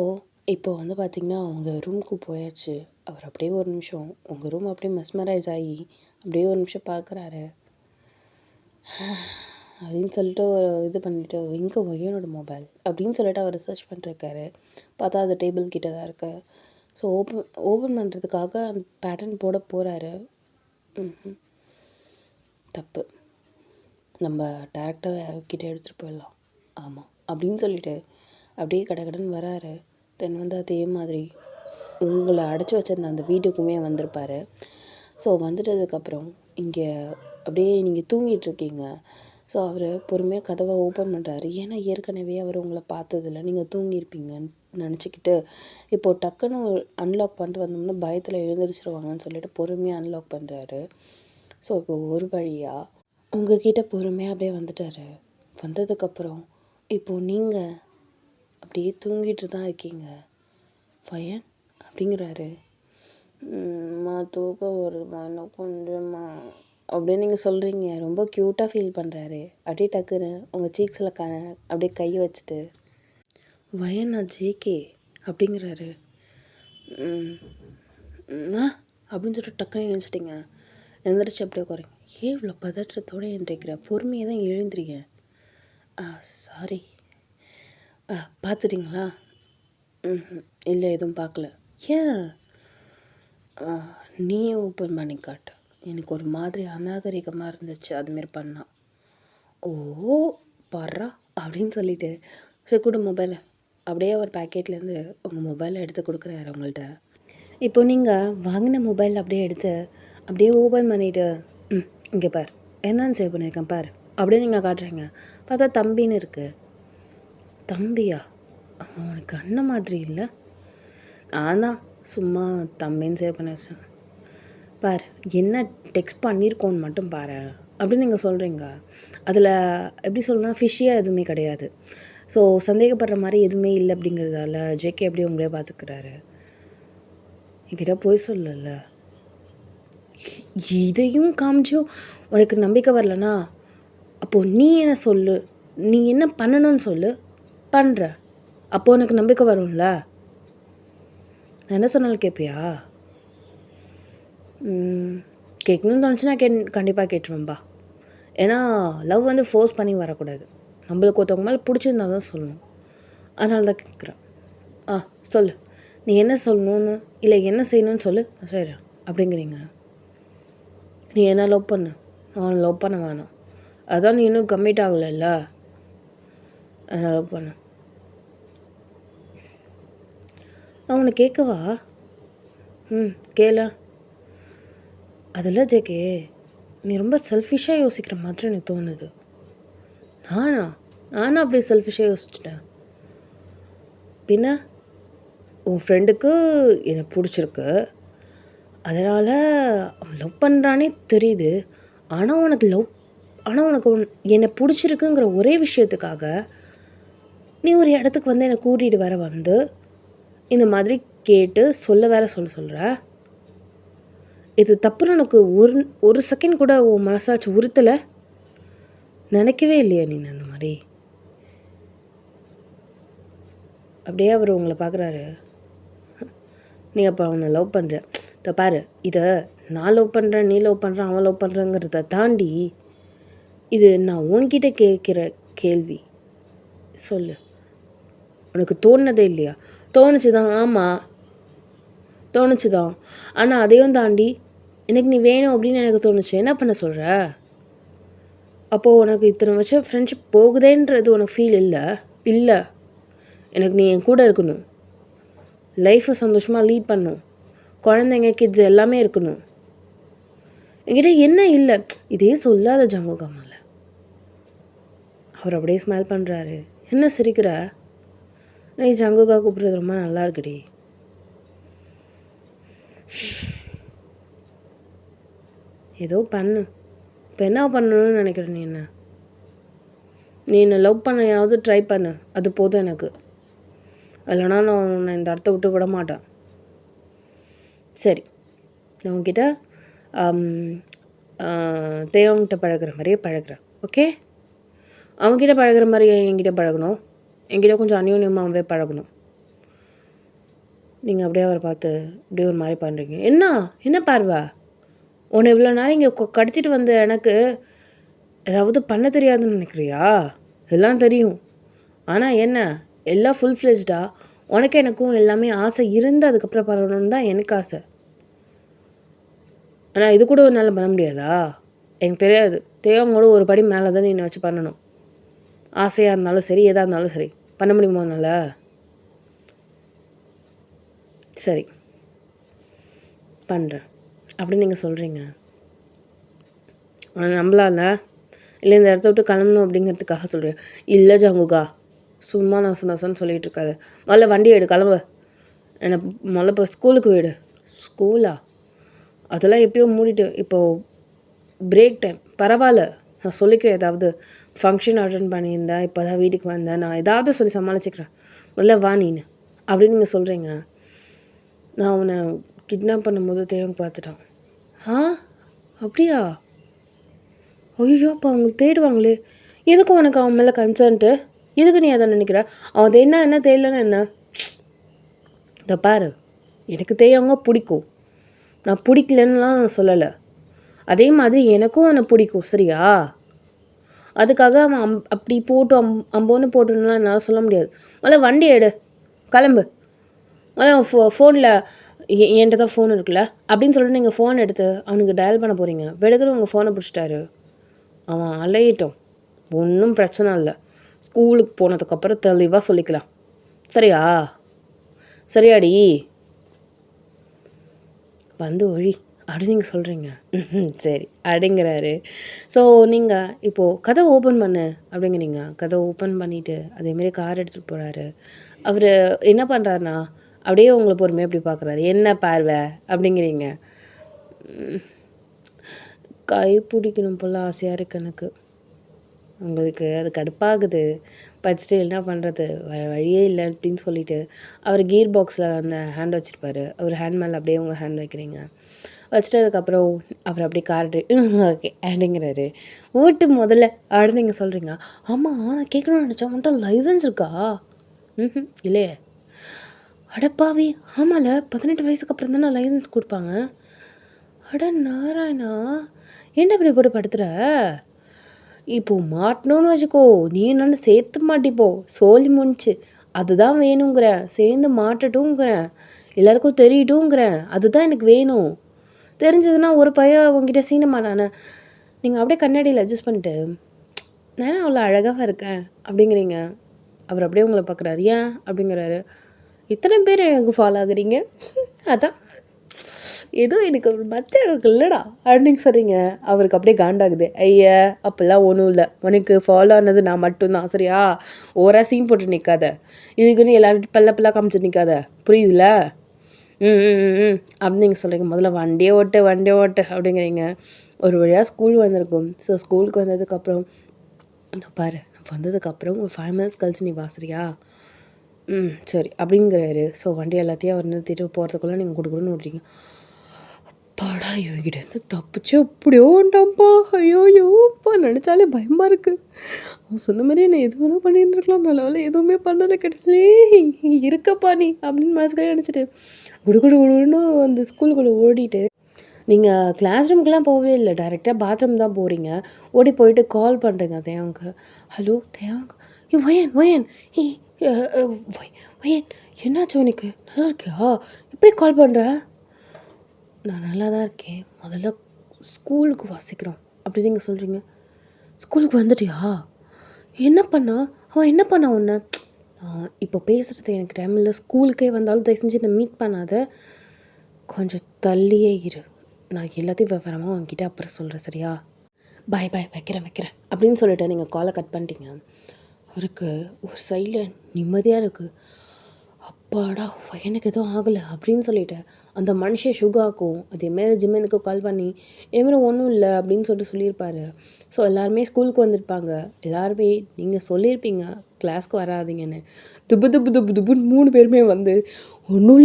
இப்போ வந்து பார்த்திங்கன்னா உங்கள் ரூமுக்கு போயாச்சு. அவர் அப்படியே ஒரு நிமிஷம் உங்கள் ரூம் அப்படியே மெஸ்மரைஸ் ஆகி அப்படியே ஒரு நிமிஷம் பார்க்குறாரு. அப்படின்னு சொல்லிட்டு இது பண்ணிவிட்டு எங்கே என்னோட மொபைல் அப்படின்னு சொல்லிட்டு அவர் ரிசர்ச் பண்ணிருக்காரு. பார்த்தா அது டேபிள் கிட்ட தான் இருக்கு. ஸோ ஓப்பன் பண்ணுறதுக்காக அந்த பேட்டர்ன் போட போகிறாரு. தப்பு. நம்ம டேரெக்டாக அவர்கிட்ட எடுத்துகிட்டு போயிடலாம். ஆமாம் அப்படின்னு சொல்லிட்டு அப்படியே கடகடன்னு வராரு. தென் வந்து அதே மாதிரி உங்களை அடைச்சி வச்சிருந்த அந்த வீட்டுக்குமே வந்திருப்பார். ஸோ வந்துட்டதுக்கப்புறம் இங்கே அப்படியே நீங்கள் தூங்கிட்டுருக்கீங்க. ஸோ அவர் பொறுமையாக கதவை ஓப்பன் பண்ணுறாரு. ஏன்னா ஏற்கனவே அவர் உங்களை பார்த்ததில்ல, நீங்கள் தூங்கியிருப்பீங்கன்னு நினச்சிக்கிட்டு இப்போது டக்குன்னு அன்லாக் பண்ணிட்டு வந்தோம்னா பயத்தில் எழுந்திரிச்சிருவாங்கன்னு சொல்லிட்டு பொறுமையாக அன்லாக் பண்ணுறாரு. ஸோ இப்போ ஒரு வழியாக உங்ககிட்ட பொறுமையாக அப்படியே வந்துட்டார். வந்ததுக்கப்புறம் இப்போது நீங்கள் அப்படியே தூங்கிட்டு தான் இருக்கீங்க. ஃபயன் அப்படிங்கிறாரு. தூக்கம் வருமா என்ன கொஞ்சமா அப்படின்னு நீங்கள் சொல்கிறீங்க. ரொம்ப க்யூட்டாக ஃபீல் பண்ணுறாரு. அப்படியே டக்குன்னு உங்கள் சீக்ஸில் அப்படியே கையை வச்சுட்டு வயன் நான் ஜேகே அப்படிங்கிறாரு. அப்படின்னு சொல்லிட்டு டக்குன்னு எழுந்திரிச்சிட்டிங்க. எழுந்திரிச்சு அப்படியே உட்காருங்க. ஏன் இவ்வளோ பதற்றத்தோடு எழுந்திரிக்கிற? பொறுமையாக தான் எழுந்திரிங்க. சாரி. பார்த்துட்டிங்களா? இல்லை எதுவும் பார்க்கல. ஏன்? நீயே ஓப்பன் பண்ணி காட்டு. எனக்கு ஒரு மாதிரி அநாகரிகமாக இருந்துச்சு அதுமாரி பண்ணா. ஓ பர்றா அப்படின்னு சொல்லிட்டு சரி கொடு மொபைலை. அப்படியே ஒரு பேக்கெட்லேருந்து உங்கள் மொபைலை எடுத்து கொடுக்குறாரு அவங்கள்ட்ட. இப்போ நீங்கள் வாங்கின மொபைல் அப்படியே எடுத்து அப்படியே ஓப்பன் பண்ணிவிட்டு இங்கே பார் என்னன்னு சேவ் பண்ணியிருக்கேன் பார் அப்படியே நீங்கள் காட்டுறீங்க. பார்த்தா தம்பின்னு இருக்குது. தம்பியா? அவனுக்கு அண்ணன் மாதிரி இல்லை. நான் தான் சும்மா தம்பின்னு சேவ் பண்ணி வச்சேன். பார் என்ன டெக்ஸ்ட் பண்ணியிருக்கோன்னு மட்டும் பாரு அப்படின்னு நீங்கள் சொல்கிறீங்க. அதில் எப்படி சொல்லணும்னா ஃபிஷ்ஷியாக எதுவுமே கிடையாது. ஸோ சந்தேகப்படுற மாதிரி எதுவுமே இல்லை அப்படிங்கிறதால ஜேகே எப்படி உங்களே பார்த்துக்கிறாரு. என்கிட்ட போய் சொல்லல. இதையும் காமிச்சும் உனக்கு நம்பிக்கை வரலனா அப்போது நீ என்ன சொல்லு, நீ என்ன பண்ணணும்னு சொல்லு, பண்ணுற. அப்போது உனக்கு நம்பிக்கை வரும்ல. நான் என்ன சொன்னாலும் கேட்பியா? கேட்கணும்னு தோணுச்சுன்னா கண்டிப்பாக கேட்டுருவேன்பா. ஏன்னா லவ் வந்து ஃபோர்ஸ் பண்ணி வரக்கூடாது. நம்மளுக்கு ஒருத்தவங்க மேலே பிடிச்சிருந்தா தான் சொல்லணும். அதனால தான் கேட்குறேன். சொல்லு நீ என்ன சொல்லணும்னு இல்லை என்ன செய்யணும்னு சொல்லு, நான் செய்கிறேன் அப்படிங்கிறீங்க. நீ என்ன லவ் பண்ணு, நான் லவ் பண்ண வேணாம். அதான் நீ இன்னும் கம்மிட் ஆகலைல்ல, என்ன லவ் பண்ண. நான் உன்னை கேட்கவா? கேள. அதெல்லாம் ஜேகே நீ ரொம்ப செல்ஃபிஷாக யோசிக்கிற மாதிரி எனக்கு தோணுது. நானும் அப்படி செல்ஃபிஷாக யோசிச்சிட்டேன் பின்ன. உன் ஃப்ரெண்டுக்கு என்னை பிடிச்சிருக்கு. அதனால் அவன் லவ் பண்ணுறானே தெரியுது. ஆனால் உனக்கு என்னை பிடிச்சிருக்குங்கிற ஒரே விஷயத்துக்காக நீ ஒரு இடத்துக்கு வந்து என்னை கூட்டிகிட்டு வர வந்து இந்த மாதிரி கேட்டு சொல்கிற. இது தப்புன்னு உனக்கு ஒரு செகண்ட் கூட உன் மனசாட்சி உறுத்தலை? நினைக்கவே இல்லையா நீ அந்த மாதிரி? அப்படியே அவர் உங்களை பார்க்குறாரு. நீ அப்போ அவனை லவ் பண்ணுற. இதை பாரு, இதை நான் லவ் பண்ணுறேன், நீ லவ் பண்ணுறான், அவன் லவ் பண்ணுறங்கிறத தாண்டி இது நான் உன்கிட்ட கேட்குற கேள்வி. சொல்லு, உனக்கு தோணுனதே இல்லையா? தோணுச்சு தான். ஆமாம், தோணுச்சு தான். ஆனால் அதையும் தாண்டி எனக்கு நீ வேணும் அப்படின்னு எனக்கு தோணுச்சு. என்ன பண்ண சொல்கிற? அப்போது உனக்கு இத்தனை வருஷம் ஃப்ரெண்ட்ஷிப் போகுதேன்றது உனக்கு ஃபீல் இல்லை. எனக்கு நீ என் கூட இருக்கணும், லைஃப்பை சந்தோஷமாக லீட் பண்ணணும், குழந்தைங்க கிட்ஸ் எல்லாமே இருக்கணும். என்கிட்ட என்ன இல்லை? இதே சொல்லாத ஜங்கு கமால. அவர் அப்படியே ஸ்மைல் பண்ணுறாரு. என்ன சிரிக்கிற? நீ ஜங்குக்கா கூப்பிட்றது ரொம்ப நல்லா இருக்குடி. ஏதோ பண்ணு. இப்போ என்ன பண்ணணும்னு நினைக்கிற? நீ என்னை லவ் பண்ணையாவது ட்ரை பண்ணு, அது போதும் எனக்கு. இல்லைனா நான் உன்னை இந்த இடத்த விட்டு விட மாட்டேன். சரி, நான் உங்ககிட்ட தேவங்கிட்ட பழகிற மாதிரியே பழகிறேன், ஓகே? அவங்ககிட்ட பழகிற மாதிரி என்கிட்ட பழகணும், என்கிட்ட கொஞ்சம் அந்யோன்யமாகவே பழகணும். நீங்கள் அப்படியே அவரை பார்த்து அப்படியே ஒரு மாதிரி பண்ணுறீங்க. என்ன பார்வை? உன்னை இவ்வளோ நேரம் இங்கே கடத்திட்டு வந்த எனக்கு ஏதாவது பண்ண தெரியாதுன்னு நினைக்கிறியா? எல்லாம் தெரியும். ஆனால் என்ன, எல்லாம் ஃபுல் ஃப்ளெஜ்டாக உனக்கு எனக்கும் எல்லாமே ஆசை இருந்து அதுக்கப்புறம் பண்ணணும்னு தான் எனக்கு ஆசை. ஆனால் இது கூட ஒரு நாள் பண்ண முடியாதா? எனக்கு தெரியாது. தேவங்களோட ஒரு படி மேலே தான் நீ வச்சு பண்ணணும். ஆசையாக இருந்தாலும் சரி, எதாக இருந்தாலும் சரி, பண்ண முடியுமா என்னால்? சரி, பண்ணுறேன் அப்படின்னு நீங்கள் சொல்கிறீங்க. உன்னை நம்பலாம்ல? இல்லை இந்த இடத்த விட்டு கிளம்பணும் அப்படிங்கிறதுக்காக சொல்கிறேன். இல்லை ஜங்குகா, சும்மா நசன்னு சொல்லிகிட்டு இருக்காது. முதல்ல வண்டி எடு, கிளம்பு. என்னை முதல்ல இப்போ ஸ்கூலுக்கு விடு. ஸ்கூலா? அதெல்லாம் எப்பயோ மூடிட்டு, இப்போது பிரேக் டைம். பரவாயில்ல, நான் சொல்லிக்கிறேன். ஏதாவது ஃபங்க்ஷன் அட்டென்ட் பண்ணியிருந்தேன், இப்போ தான் வீட்டுக்கு வந்தேன், நான் ஏதாவது சொல்லி சமாளிச்சுக்கிறேன். முதல்ல வா நீனு அப்படின்னு நீங்கள் சொல்கிறீங்க. நான் அவனை கிட்னாப் பண்ணும்போது தேவன் பார்த்துட்டான். ஆ, அப்படியா? ஐயோ, அப்போ அவங்களுக்கு தேடுவாங்களே. எதுக்கு உனக்கு அவன் மேலே கன்சர்ன்ட்டு? எதுக்கு நீ அதை நினைக்கிற? அவன் என்ன தெரியலன்னா என்ன? இதை பாரு, எனக்கு தேவங்க பிடிக்கும், நான் பிடிக்கலன்னுலாம் நான் சொல்லலை. அதே மாதிரி எனக்கும் அவனை பிடிக்கும், சரியா? அதுக்காக அவன் அப்படி போட்டு அம்போன்னு போட்டுலாம் என்னால் சொல்ல முடியாது. முதல்ல வண்டி எடு, கிளம்பு. முதல்ல ஃபோனில் என்கிட்ட தான் ஃபோன் இருக்குல்ல அப்படின்னு சொல்லிட்டு நீங்கள் ஃபோன் எடுத்து அவனுக்கு டயல் பண்ண போகிறீங்க. வெடுக்குன்னு உங்கள் ஃபோனை பிடிச்சிட்டாரு. அவன் அலையிட்டோம், ஒன்றும் பிரச்சனை இல்லை. ஸ்கூலுக்கு போனதுக்கப்புறம் தெளிவாக சொல்லிக்கலாம், சரியா? சரியாடி? வந்து ஒழி அப்படி நீங்கள் சொல்கிறீங்க. சரி அப்படிங்கிறாரு. ஸோ நீங்கள் இப்போது கதை ஓப்பன் பண்ணு அப்படிங்கிறீங்க. கதை ஓப்பன் பண்ணிவிட்டு அதேமாரி கார் எடுத்துகிட்டு போகிறாரு. அவர் என்ன பண்ணுறாருனா அப்படியே உங்களை பொறுமையாக அப்படி பார்க்குறாரு. என்ன பார்வை அப்படிங்கிறீங்க. கை பிடிக்கணும் போல் ஆசையாக இருக்குது எனக்கு. உங்களுக்கு அது கடுப்பாகுது. படிச்சுட்டு என்ன பண்ணுறது, வழியே இல்லை அப்படின்னு சொல்லிட்டு அவர் கீர் பாக்ஸில் அந்த ஹேண்ட் வச்சுருப்பாரு. அவர் ஹேண்ட் மேலே அப்படியே உங்கள் ஹேண்ட் வைக்கிறீங்க. வச்சுட்டு அதுக்கப்புறம் அவர் அப்படியே கார்டு ஓகே அப்படிங்கிறாரு. ஓட்டு முதல்ல அப்படின்னு நீங்கள் சொல்கிறீங்க. ஆமாம், நான் கேட்கணும்னு நினச்சேன், உன்ட்ட லைசன்ஸ் இருக்கா? இல்லையே. அடப்பாவி, ஆமாம்ல, 18 வயசுக்கு அப்புறம் தானே லைசன்ஸ் கொடுப்பாங்க. அட நாராயணா, ஏன்டா இப்படி போட்டு படுத்துற? இப்போ மாட்டணும்னு வச்சுக்கோ, நீ என்னென்னு சேர்த்து மாட்டிப்போ, சோழி முடிச்சு. அதுதான் வேணுங்கிறேன், சேர்ந்து மாட்டட்டும்ங்கிறேன், எல்லாருக்கும் தெரியட்டும்ங்கிறேன். அதுதான் எனக்கு வேணும். தெரிஞ்சதுன்னா ஒரு பையன் உங்ககிட்ட சீன மாட்டானே. நீங்கள் அப்படியே கண்ணாடியில் அட்ஜஸ்ட் பண்ணிட்டு நான் அவ்வளோ அழகாக இருக்கேன் அப்படிங்கிறீங்க. அவர் அப்படியே உங்களை பார்க்குறாரு. ஏன் அப்படிங்கிறாரு. இத்தனை பேர் எனக்கு ஃபாலோ ஆகுறீங்க, அதான் ஏதோ எனக்கு ஒரு மச்சான் இருக்குல்லடா அப்படின்னு சொல்கிறீங்க. அவருக்கு அப்படியே காண்டாகுது. ஐயா அப்போல்லாம் ஒன்றும் இல்லை, உனக்கு ஃபாலோ ஆனது நான் மட்டும்தான் சரியா, ஓரா சீன் போட்டு நிற்காத, இதுக்குன்னு எல்லாரும் பல்ல காமிச்சு நிற்காத, புரியுதுல? ம் ம் ம் ம் அப்படின்னு நீங்கள் சொல்கிறீங்க. முதல்ல வண்டியை ஓட்டு அப்படிங்கிறீங்க. ஒரு வழியாக ஸ்கூல் வந்திருக்கும். ஸோ ஸ்கூலுக்கு வந்ததுக்கப்புறம் இதோ பாரு, நான் வந்ததுக்கப்புறம் ஒரு 5 மினிட்ஸ் கழிச்சு நீ வா சரியா? சரி அப்படிங்கிறாரு. ஸோ வண்டி எல்லாத்தையும் அவர் நிறுத்திட்டு போகிறதுக்குள்ளே நீங்கள் குடுக்குடுன்னு விட்றீங்க. அப்பாடா இவங்கிட்டேருந்து தப்பிச்சு எப்படியோ வந்துட்டான்ப்பா. ஐயோப்பா நினச்சாலே பயமாக இருக்குது. அவன் சொன்ன மாதிரியே நான் எது வேணால் பண்ணியிருந்துருக்கலாம். நல்ல வேலை எதுவுமே பண்ணலை கிடைக்கலே இருக்கப்பா நீ அப்படின்னு மனசுக்குள்ளே நினச்சிட்டு குடுன்னு அந்த ஸ்கூலுக்குள்ளே ஓடிட்டு நீங்கள் கிளாஸ் ரூமுக்கெலாம் போகவே இல்லை, டைரெக்டாக பாத்ரூம் தான் போகிறீங்க. ஓடி போயிட்டு கால் பண்ணுறீங்க தேவங்க்கு. ஹலோ தேவங்க், ஒயன் ஒயன் என்னாச்சு உனக்கு, நல்லா இருக்கியா, எப்படி கால் பண்ணுற? நான் நல்லா தான் இருக்கேன், முதல்ல ஸ்கூலுக்கு வாசிக்கிறோம் அப்படி நீங்கள் சொல்கிறீங்க. ஸ்கூலுக்கு வந்துட்டியா? அவன் என்ன பண்ணா உன்னை? இப்போ பேசுகிறது எனக்கு டைம் இல்லை, ஸ்கூலுக்கே வந்தாலும் தயவு செஞ்சு என்னை மீட் பண்ணாத, கொஞ்சம் தள்ளியே இரு, நான் எல்லாத்தையும் விவரமாக உங்ககிட்ட அப்புறம் சொல்கிறேன் சரியா? பாய் வைக்கிறேன் அப்படின்னு சொல்லிட்டு நீங்கள் காலை கட் பண்ணிட்டீங்க. அவருக்கு ஒரு சைடில் நிம்மதியாக இருக்குது. அப்பாடா எனக்கு எதுவும் ஆகலை அப்படின்னு சொல்லிட்டு அந்த மனுஷன் சுகாக்கும் அதேமாரி ஜிம்முக்கு கால் பண்ணி ஏமாரி ஒன்றும் இல்லை அப்படின்னு சொல்லியிருப்பாரு. ஸோ எல்லாருமே ஸ்கூலுக்கு வந்திருப்பாங்க. எல்லாருமே நீங்கள் சொல்லியிருப்பீங்க கிளாஸ்க்கு வராதிங்கன்னு. துப்புன்னு 3 பேருமே வந்து ஒன்றும்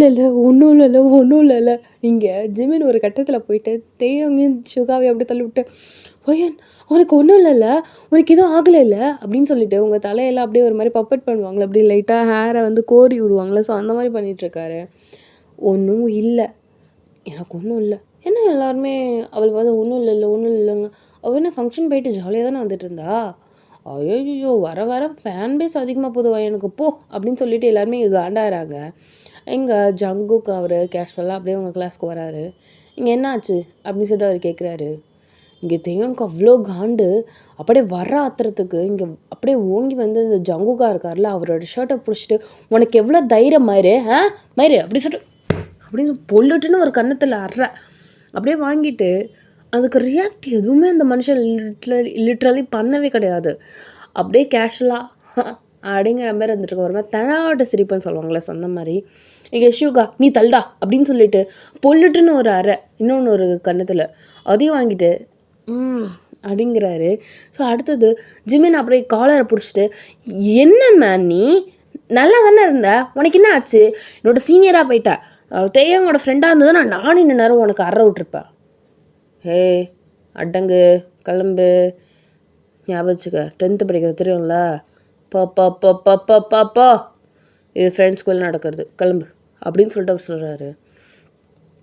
இல்லைல்ல இங்கே ஜிம்மின்னு ஒரு கட்டத்தில் போயிட்டு தேவையும் சுகாவை அப்படி தள்ளி விட்டு ஒயன் உனக்கு ஒன்றும் இல்லைல்ல, உனக்கு எதுவும் ஆகலை இல்லை அப்படின்னு சொல்லிட்டு உங்கள் தலையெல்லாம் அப்படியே ஒரு மாதிரி பப்பட் பண்ணுவாங்களே, அப்படி லைட்டாக ஹேரை வந்து கோரி விடுவாங்களே, ஸோ அந்த மாதிரி பண்ணிகிட்ருக்காரு. ஒன்றும் இல்லை, எனக்கு ஒன்றும் இல்லை. ஏன்னா எல்லாருமே அவள் வந்து ஒன்றும் இல்லைங்க, அவள் என்ன ஃபங்க்ஷன் போயிட்டு ஜாலியாக தானே வந்துட்டு இருந்தா. ஐயோ வர ஃபேன் பேஸ் அதிகமாக போதுவா எனக்கு போ அப்படின்னு சொல்லிட்டு எல்லாருமே இங்கே காண்டாகிறாங்க. இங்கே ஜங்குக்கு அவர் கேஷுவலாக அப்படியே உங்கள் கிளாஸ்க்கு வராரு. இங்கே என்ன ஆச்சு அப்படின்னு சொல்லிட்டு அவர் கேட்குறாரு. இங்கே தேவனுக்கு அவ்வளோ காண்டு, அப்படியே வர ஆத்திரத்துக்கு இங்கே அப்படியே ஓங்கி வந்து இந்த ஜங்குகா இருக்கார்ல அவரோட ஷர்ட்டை பிடிச்சிட்டு உனக்கு எவ்வளோ தைரியம் மயிறு மயிறு அப்படி சொல்லிட்டு அப்படின்னு பொல்லுட்டுன்னு ஒரு கன்னத்தில் அற அப்படியே வாங்கிட்டு அதுக்கு ரியாக்ட் எதுவுமே அந்த மனுஷன் லிட்ரலி பண்ணவே கிடையாது. அப்படியே கேஷுவலாக அப்படிங்கிற மாதிரி இருந்துட்டு ஒரு மாதிரி தனாவட்ட சிரிப்புன்னு சொல்லுவாங்களே அந்த மாதிரி இங்கே ஷூகா நீ தள்டா அப்படின்னு சொல்லிட்டு பொல்லுட்டுன்னு ஒரு அறை இன்னொன்று ஒரு கன்னத்தில் அதையும் வாங்கிட்டு அப்படிங்கிறாரு. ஸோ அடுத்தது ஜிமின் அப்படியே காலரை பிடிச்சிட்டு என்ன நீ நல்லா தானே இருந்த, உனக்கு என்ன ஆச்சு, என்னோட சீனியராக போயிட்ட, தேவங்களோட ஃப்ரெண்டாக இருந்ததுன்னா நானும் இன்னும் நேரம் உனக்கு அற விட்டுருப்பேன். ஹே அடங்கு கிளம்பு, ஞாபகம் வச்சுக்க 10th படிக்கிறது தெரியும்ல, பா இது ஃப்ரெண்ட்ஸ்குள்ளே நடக்கிறது, கிளம்பு அப்படின்னு சொல்லிட்டு அவர் சொல்கிறாரு.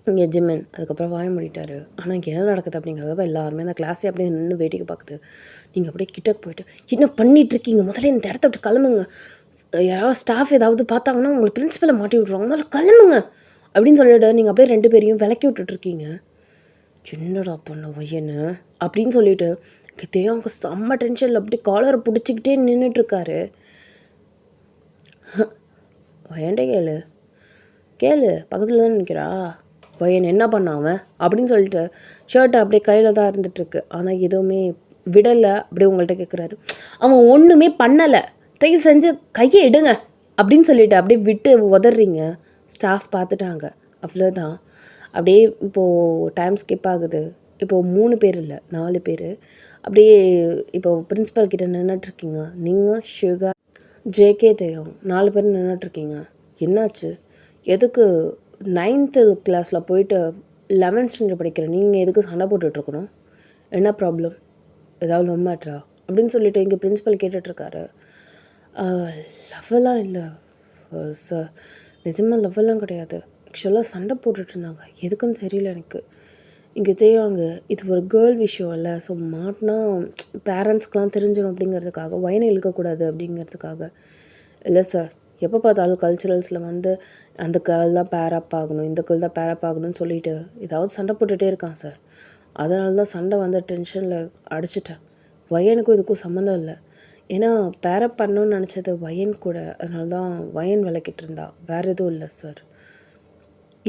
இங்கே ஜிம்மன் அதுக்கப்புறம் வாய மூடிட்டாரு. ஆனால் இங்கே என்ன நடக்குது அப்படிங்கிறத எல்லாருமே அந்த கிளாஸே அப்படியே நின்று வேடிக்கை பார்க்குது. நீங்கள் அப்படியே கிட்டக்கு போயிட்டு என்ன பண்ணிகிட்ருக்கீங்க, முதல்ல இந்த இடத்த விட்டு கிளம்புங்க, யாராவது ஸ்டாஃப் ஏதாவது பார்த்தாங்கன்னா உங்களுக்கு பிரின்சிபலை மாட்டி விட்ருவாங்க, முதல்ல கிளம்புங்க அப்படின்னு சொல்லிட்டு நீங்கள் அப்படியே 2 பேரையும் விலக்கி விட்டுட்ருக்கீங்க. என்னடா பண்ண வயனு அப்படின்னு சொல்லிட்டு தேவங்க செம்ம டென்ஷனில் அப்படி காலரை பிடிச்சிக்கிட்டே நின்றுட்டுருக்காரு. வயன்டே கேளு பக்கத்தில் தான் நிற்கிறா, வயன் என்ன பண்ணாவன் அப்படின்னு சொல்லிட்டு ஷர்ட்டை அப்படியே கையில் தான் இருந்துகிட்ருக்கு. ஆனால் எதுவுமே விடலை. அப்படியே உங்கள்கிட்ட கேட்குறாரு. அவன் ஒன்றுமே பண்ணலை, தயவு செஞ்சு கையை எடுங்க அப்படின்னு சொல்லிட்டு அப்படியே விட்டு உதறீங்க. ஸ்டாஃப் பார்த்துட்டாங்க, அவ்வளோதான். அப்படியே இப்போது டைம் ஸ்கிப் ஆகுது. இப்போது 3 பேர் இல்லை 4 பேர் அப்படியே இப்போது பிரின்ஸிபல் கிட்டே நின்றுட்டுருக்கீங்க. நீங்கள் ஷுகா ஜேகே தேவம் 4 பேர் நின்றுட்டுருக்கீங்க. என்னாச்சு, எதுக்கு 9th கிளாஸில் போயிட்டு 11th ஸ்டாண்டர்ட் படிக்கிற நீங்கள் எதுக்கு சண்டை போட்டுட்ருக்கணும், என்ன ப்ராப்ளம், ஏதாவது லவ் மேட்ரா அப்படின்னு சொல்லிட்டு இங்கே பிரின்ஸிபல் கேட்டுட்ருக்காரு. லவ்வெல்லாம் இல்லை சார், நிஜமாக லவ்வெல்லாம் கிடையாது, ஆக்சுவலாக சண்டை போட்டுட்ருந்தாங்க, எதுக்குன்னு தெரியல எனக்கு. இங்கே தேவாங்க இது ஒரு கேர்ள் விஷயம் இல்லை, ஸோ மாட்டினா பேரண்ட்ஸ்க்கெலாம் தெரிஞ்சிடும் அப்படிங்கிறதுக்காக வயனை இழுக்கக்கூடாது அப்படிங்கிறதுக்காக. இல்லை சார், எப்போ பார்த்தாலும் கல்ச்சுரல்ஸில் வந்து அந்த கேர்ள் தான் பேரப் ஆகணும், இந்த கேர்ள் தான் பேரப் ஆகணும்னு சொல்லிட்டு ஏதாவது சண்டை போட்டுகிட்டே இருக்கான் சார். அதனால தான் சண்டை வந்து டென்ஷனில் அடிச்சிட்டேன். வயனுக்கும் இதுக்கும் சம்மந்தம் இல்லை. ஏன்னா பேரப் பண்ணணும்னு நினச்சது வயன் கூட, அதனால தான் வயன் விளக்கிட்டு இருந்தா, வேறு எதுவும் இல்லை சார்.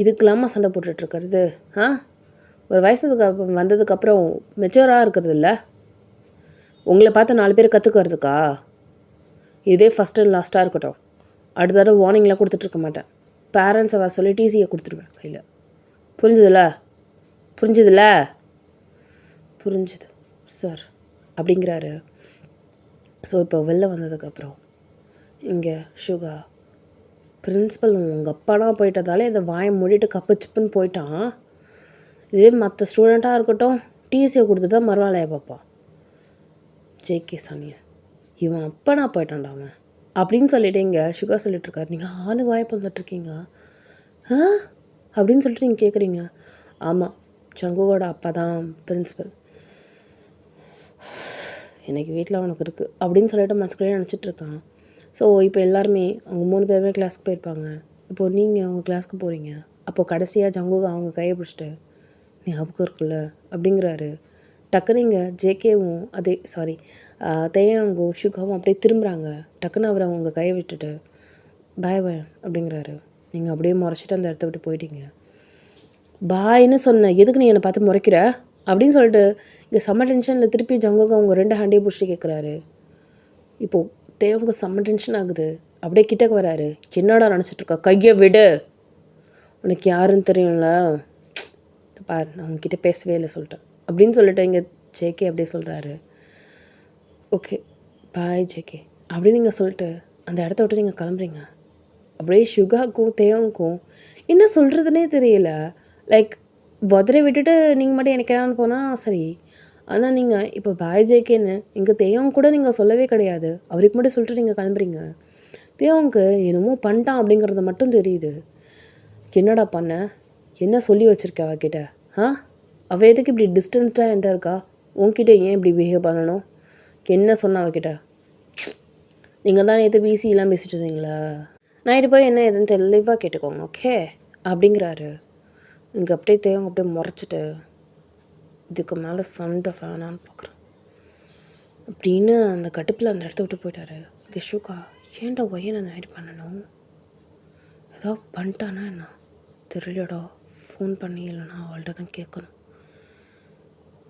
இதுக்கெல்லாமா சண்டை போட்டுட்ருக்கிறது? ஆ? ஒரு வயசுக்கு வந்ததுக்கப்புறம் மெச்சூராக இருக்கிறது இல்லை? உங்களை பார்த்து 4 பேர் கற்றுக்கிறதுக்கா? இதே ஃபஸ்ட் அண்ட் லாஸ்ட்டாக இருக்கட்டும். அடுத்த தடவை வார்னிங்லாம் கொடுத்துட்ருக்க மாட்டேன். பேரண்ட்ஸை வர சொல்லி டிசியை கொடுத்துருவேன் கையில். புரிஞ்சுதுல? புரிஞ்சுதுல? புரிஞ்சுது சார் அப்படிங்கிறாரு. ஸோ இப்போ வெளில வந்ததுக்கப்புறம் இங்கே ஷுகா பிரின்ஸிபல் உங்கள் அப்பானா போயிட்டதாலே இதை வாயை மூடிட்டு கப்பு சிப்புன்னு போயிட்டான். இதே மற்ற ஸ்டூடெண்ட்டாக இருக்கட்டும் டிசியை கொடுத்து தான் மறுவாளையை பார்ப்பான். ஜேகே சானியா இவன் அப்பனா போயிட்டான்டா அவன் அப்படின்னு சொல்லிட்டு இங்கே ஷுகா சொல்லிட்டுருக்காரு. நீங்கள் ஆளு வாயை வந்துட்டுருக்கீங்க ஆ அப்படின்னு சொல்லிட்டு நீங்கள் கேட்குறீங்க. ஆமாம், சங்குவோட அப்பா தான் பிரின்ஸிபல். எனக்கு வீட்டில் அவனுக்கு இருக்குது அப்படின்னு சொல்லிட்டு மனசுக்குள்ளேயே நினச்சிட்ருக்கான். ஸோ இப்போ எல்லாருமே அவங்க 3 பேருமே கிளாஸ்க்கு போயிருப்பாங்க. இப்போது நீங்கள் அவங்க கிளாஸ்க்கு போகிறீங்க. அப்போது கடைசியாக ஜங்குகா அவங்க கையை பிடிச்சிட்டு ஞாபகம் இருக்குல்ல அப்படிங்கிறாரு. டக்குன்னு இங்கே ஜேகேவும் அதே தேயாங்கும் ஷுகாவும் அப்படியே திரும்புகிறாங்க. டக்குன்னு அவர் அவங்க கையை விட்டுட்டு பாய் பாய் அப்படிங்கிறாரு. நீங்கள் அப்படியே முறைச்சிட்டு அந்த இடத்த விட்டு போயிட்டீங்க. பாய்ன்னு சொன்ன எதுக்கு நீ என்னை பார்த்து முறைக்கிற அப்படின்னு சொல்லிட்டு இங்கே செம்ம டென்ஷனில் திருப்பி ஜங்குகா அவங்க 2 ஹேண்டையும் பிடிச்சி கேட்குறாரு. இப்போது தேவங்க செம்ம டென்ஷன் ஆகுது. அப்படியே கிட்டக்கு வராரு. என்னடா நினச்சிட்ருக்கா? கையை விடு, உனக்கு யாருன்னு தெரியும்ல, பார் நான் உங்ககிட்ட பேசவே இல்லை சொல்லிட்டேன் அப்படின்னு சொல்லிட்டு இங்கே ஜேகே அப்படியே சொல்கிறாரு. ஓகே பாய் ஜேகே அப்படின்னு நீங்கள் சொல்லிட்டு அந்த இடத்த விட்டு நீங்கள் கிளம்புறீங்க. அப்படியே ஷுகாக்கும் தேவங்கும் என்ன சொல்கிறதுனே தெரியல. லைக் உதறி விட்டுட்டு நீங்கள் மட்டும் எனக்கு எதாவது போனால் சரி, ஆனால் நீங்கள் இப்போ பாய் ஜேகேன்னு எங்கள் தேவங்க கூட நீங்கள் சொல்லவே கிடையாது. அவருக்கு மட்டும் சொல்லிட்டு நீங்கள் கிளம்புறீங்க. தேவங்க என்னமோ பண்ணிட்டான் அப்படிங்கிறது மட்டும் தெரியுது. என்னடா பண்ண? என்ன சொல்லி வச்சுருக்க அவகிட்ட? அவள் எதுக்கு இப்படி டிஸ்டன்ஸ்டாக என்கிட்ட இருக்கா? உன்கிட்ட ஏன் இப்படி பிஹேவ் பண்ணணும்? என்ன சொன்ன அவகிட்ட? நீங்கள் தான் நேற்று பிசிலாம் பேசிட்டு இருந்தீங்களா? நைட்டு போய் என்ன எதுன்னு தெளிவாக கேட்டுக்கோங்க ஓகே அப்படிங்கிறாரு. இங்கே அப்படியே தேவங்க அப்படியே முறைச்சிட்டு இதுக்கு மேலே சண்டை வேணான்னு பார்க்குறேன் அப்படின்னு அந்த கடுப்பில் அந்த இடத்த விட்டு போயிட்டாரு. இங்கே ஷுகா ஏன்டா ஒய்யனை நைட்டு பண்ணணும்? ஏதோ பண்ணிட்டானா என்ன தெரியலடா. ஃபோன் பண்ணி இல்லைனா அவள்கிட்ட தான் கேட்கணும்.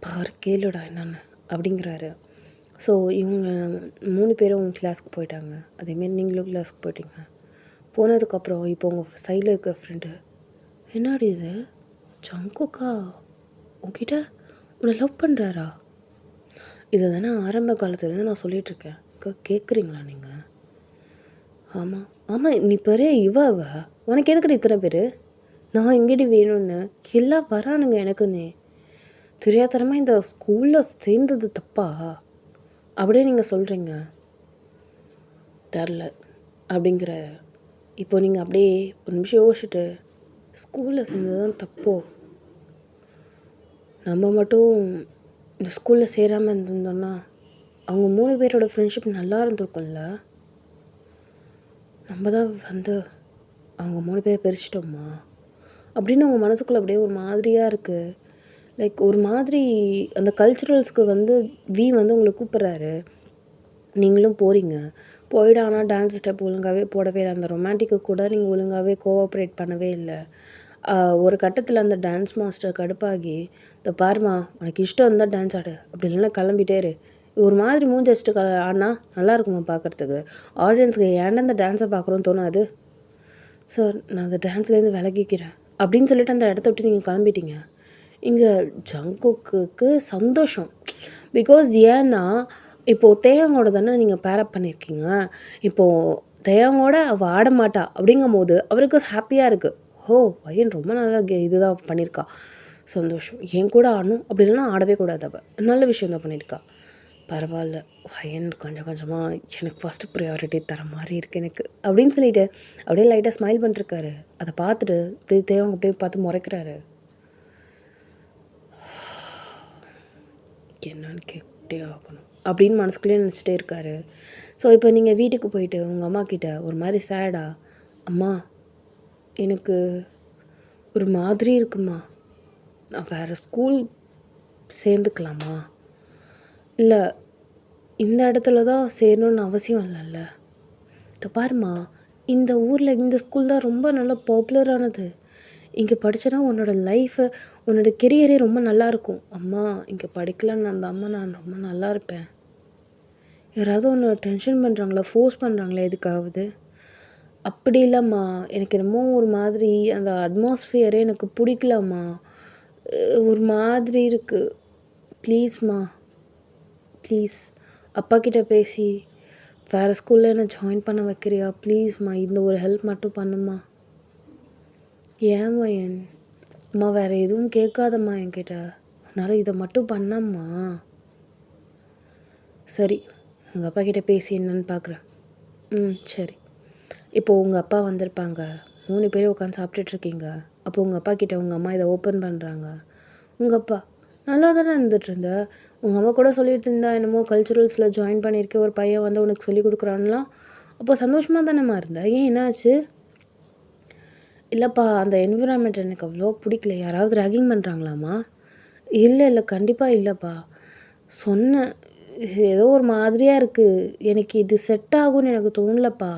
பாரு கேளுடா என்னன்னு அப்படிங்கிறாரு. ஸோ இவங்க 3 பேரும் கிளாஸ்க்கு போயிட்டாங்க. அதேமாரி நீங்களும் கிளாஸ்க்கு போயிட்டீங்க. போனதுக்கப்புறம் இப்போ உங்கள் சைடில் இருக்கிற ஃப்ரெண்டு என்னடி இது ஜங்குக்கா உங்ககிட்ட உன்னை லவ் பண்ணுறாரா? இதை தானே ஆரம்ப காலத்துலேருந்து நான் சொல்லிகிட்ருக்கேன். கேட்குறீங்களா நீங்கள்? ஆமாம் ஆமாம், நீ பெரிய இவ உனக்கு எதுக்குடி இத்தனை பேர்? நான் எங்கேடி வேணும்னு எல்லாம் வரானுங்க எனக்குன்னே. தெரியாதனமாக இந்த ஸ்கூலில் சேர்ந்தது தப்பா அப்படியே நீங்கள் சொல்கிறீங்க. தெரில அப்படிங்கிற. இப்போ நீங்கள் அப்படியே ஒரு நிமிஷம் யோசிச்சுட்டு ஸ்கூலில் சேர்ந்தது தான் தப்போ? நம்ம மட்டும் இந்த ஸ்கூலில் சேராமல் இருந்திருந்தோன்னா அவங்க 3 பேரோட ஃப்ரெண்ட்ஷிப் நல்லா இருந்திருக்கும்ல. நம்ம தான் வந்து அவங்க 3 பேரை பிரிச்சிட்டோமா அப்படின்னு அவங்க மனசுக்குள்ளே அப்படியே ஒரு மாதிரியாக இருக்குது. லைக் ஒரு மாதிரி அந்த கல்ச்சுரல்ஸ்க்கு வந்து வந்து உங்களை கூப்பிட்றாரு. நீங்களும் போகிறீங்க. போயிட்டு ஆனால் டான்ஸ் ஸ்டெப் ஒழுங்காகவே போடவே இல்லை. அந்த ரொமான்டிக்கு கூட நீங்கள் ஒழுங்காகவே கோஆப்ரேட் பண்ணவே இல்லை. ஒரு கட்டத்தில் அந்த டான்ஸ் மாஸ்டர் கடுப்பாகி இந்த பாருமா உனக்கு இஷ்டம் இருந்தால் டான்ஸ் ஆடு, அப்படி இல்லைன்னா கிளம்பிட்டே இரு. ஒரு மாதிரி மூஞ்சி வச்சுட்டு ஆடினா நல்லா இருக்குமா பார்க்குறதுக்கு? ஆடியன்ஸுக்கு ஏன்டா அந்த டான்ஸை பார்க்குறோன்னு தோணாது? சார் நான் அந்த டான்ஸ்லேருந்து விலகிக்கிறேன் அப்படின்னு சொல்லிட்டு அந்த இடத்த விட்டு நீங்கள் கிளம்பிட்டீங்க. இங்கே ஜங்குக்கு சந்தோஷம். பிகாஸ் ஏன்னா இப்போது தேவங்கோட தானே நீங்கள் பேரப் பண்ணியிருக்கீங்க. இப்போது தேவங்கோட அவள் ஆட மாட்டா அப்படிங்கும் போது அவருக்கு ஹாப்பியாக இருக்குது. ஓ பையன் ரொம்ப நல்லா இதுதான் பண்ணியிருக்கா, சந்தோஷம். என் கூட ஆடணும், அப்படி இல்லைன்னா ஆடவே கூடாது. அவள் நல்ல விஷயம் தான் பண்ணியிருக்கா. பரவாயில்ல, பையன் கொஞ்சம் கொஞ்சமாக எனக்கு ஃபஸ்ட்டு ப்ரையாரிட்டி தர மாதிரி இருக்குது எனக்கு அப்படின்னு சொல்லிட்டு அப்படியே லைட்டாக ஸ்மைல் பண்ணிருக்காரு. அதை பார்த்துட்டு அப்படியே தேவங்க அப்படியே பார்த்து முறைக்கிறாரு. என்னன்னு கேட்டே ஆகணும் அப்படின்னு மனசுக்குள்ளேயே நினச்சிட்டே இருக்காரு. ஸோ இப்போ நீங்கள் வீட்டுக்கு போயிட்டு உங்கள் அம்மா கிட்ட ஒரு மாதிரி சேடா, அம்மா எனக்கு ஒரு மாதிரி இருக்குமா, நான் வேறு ஸ்கூல் சேர்ந்துக்கலாமா, இல்லை இந்த இடத்துல தான் சேரணுன்னு அவசியம் இல்லைல்ல, இதை பாருமா இந்த ஊரில் இந்த ஸ்கூல் தான் ரொம்ப நல்லா பாப்புலரானது, இங்கே படிச்சேன்னா உன்னோட லைஃபு, உன்னோட கெரியரே ரொம்ப நல்லாயிருக்கும். அம்மா இங்கே படிக்கலன்னு அந்த அம்மா நான் ரொம்ப நல்லா இருப்பேன். யாராவது உன்ன டென்ஷன் பண்ணுறாங்களா? ஃபோர்ஸ் பண்ணுறாங்களா எதுக்காவது? அப்படி இல்லம்மா. எனக்கு என்னமோ ஒரு மாதிரி அந்த அட்மாஸ்ஃபியரே எனக்கு பிடிக்கலம்மா. ஒரு மாதிரி இருக்கு. ப்ளீஸ்மா, ப்ளீஸ். அப்பா கிட்ட பேசி வேறு ஸ்கூல்ல என்ன ஜாயின் பண்ண வைக்கிறியா? ப்ளீஸ்மா இந்த ஒரு ஹெல்ப் மட்டும் பண்ணுமா. ஏன் வயன்? அம்மா வேறு எதுவும் கேட்காதம்மா என்கிட்ட. உன்னால் இதை மட்டும் பண்ணம்மா. சரி, உங்கள் அப்பா கிட்ட பேசி என்னன்னு பார்க்குறேன். சரி. இப்போது உங்கள் அப்பா வந்திருப்பாங்க. 3 பேரும் உட்காந்து சாப்பிட்டுட்ருக்கீங்க. அப்போ உங்கள் அப்பா கிட்ட உங்கள் அம்மா இதை ஓப்பன் பண்ணுறாங்க. உங்கள் அப்பா நல்லா தானே இருந்துகிட்ருந்த. உங்கள் அம்மா கூட சொல்லிட்டு இருந்தா என்னமோ கல்ச்சுரல்ஸில் ஜாயின் பண்ணியிருக்க ஒரு பையன் வந்து உனக்கு சொல்லிக் கொடுக்குறான்லாம். அப்போ சந்தோஷமாக தானேம்மா இருந்த. ஏன் என்னாச்சு? இல்லைப்பா அந்த என்விரான்மெண்ட் எனக்கு அவ்வளோ பிடிக்கல. யாராவது ரேகிங் பண்ணுறாங்களாம்மா? இல்லை கண்டிப்பாக இல்லைப்பா. சொன்னேன். ஏதோ ஒரு மாதிரியாக இருக்குது. எனக்கு இது செட் ஆகும்னு எனக்கு தோணலப்பா.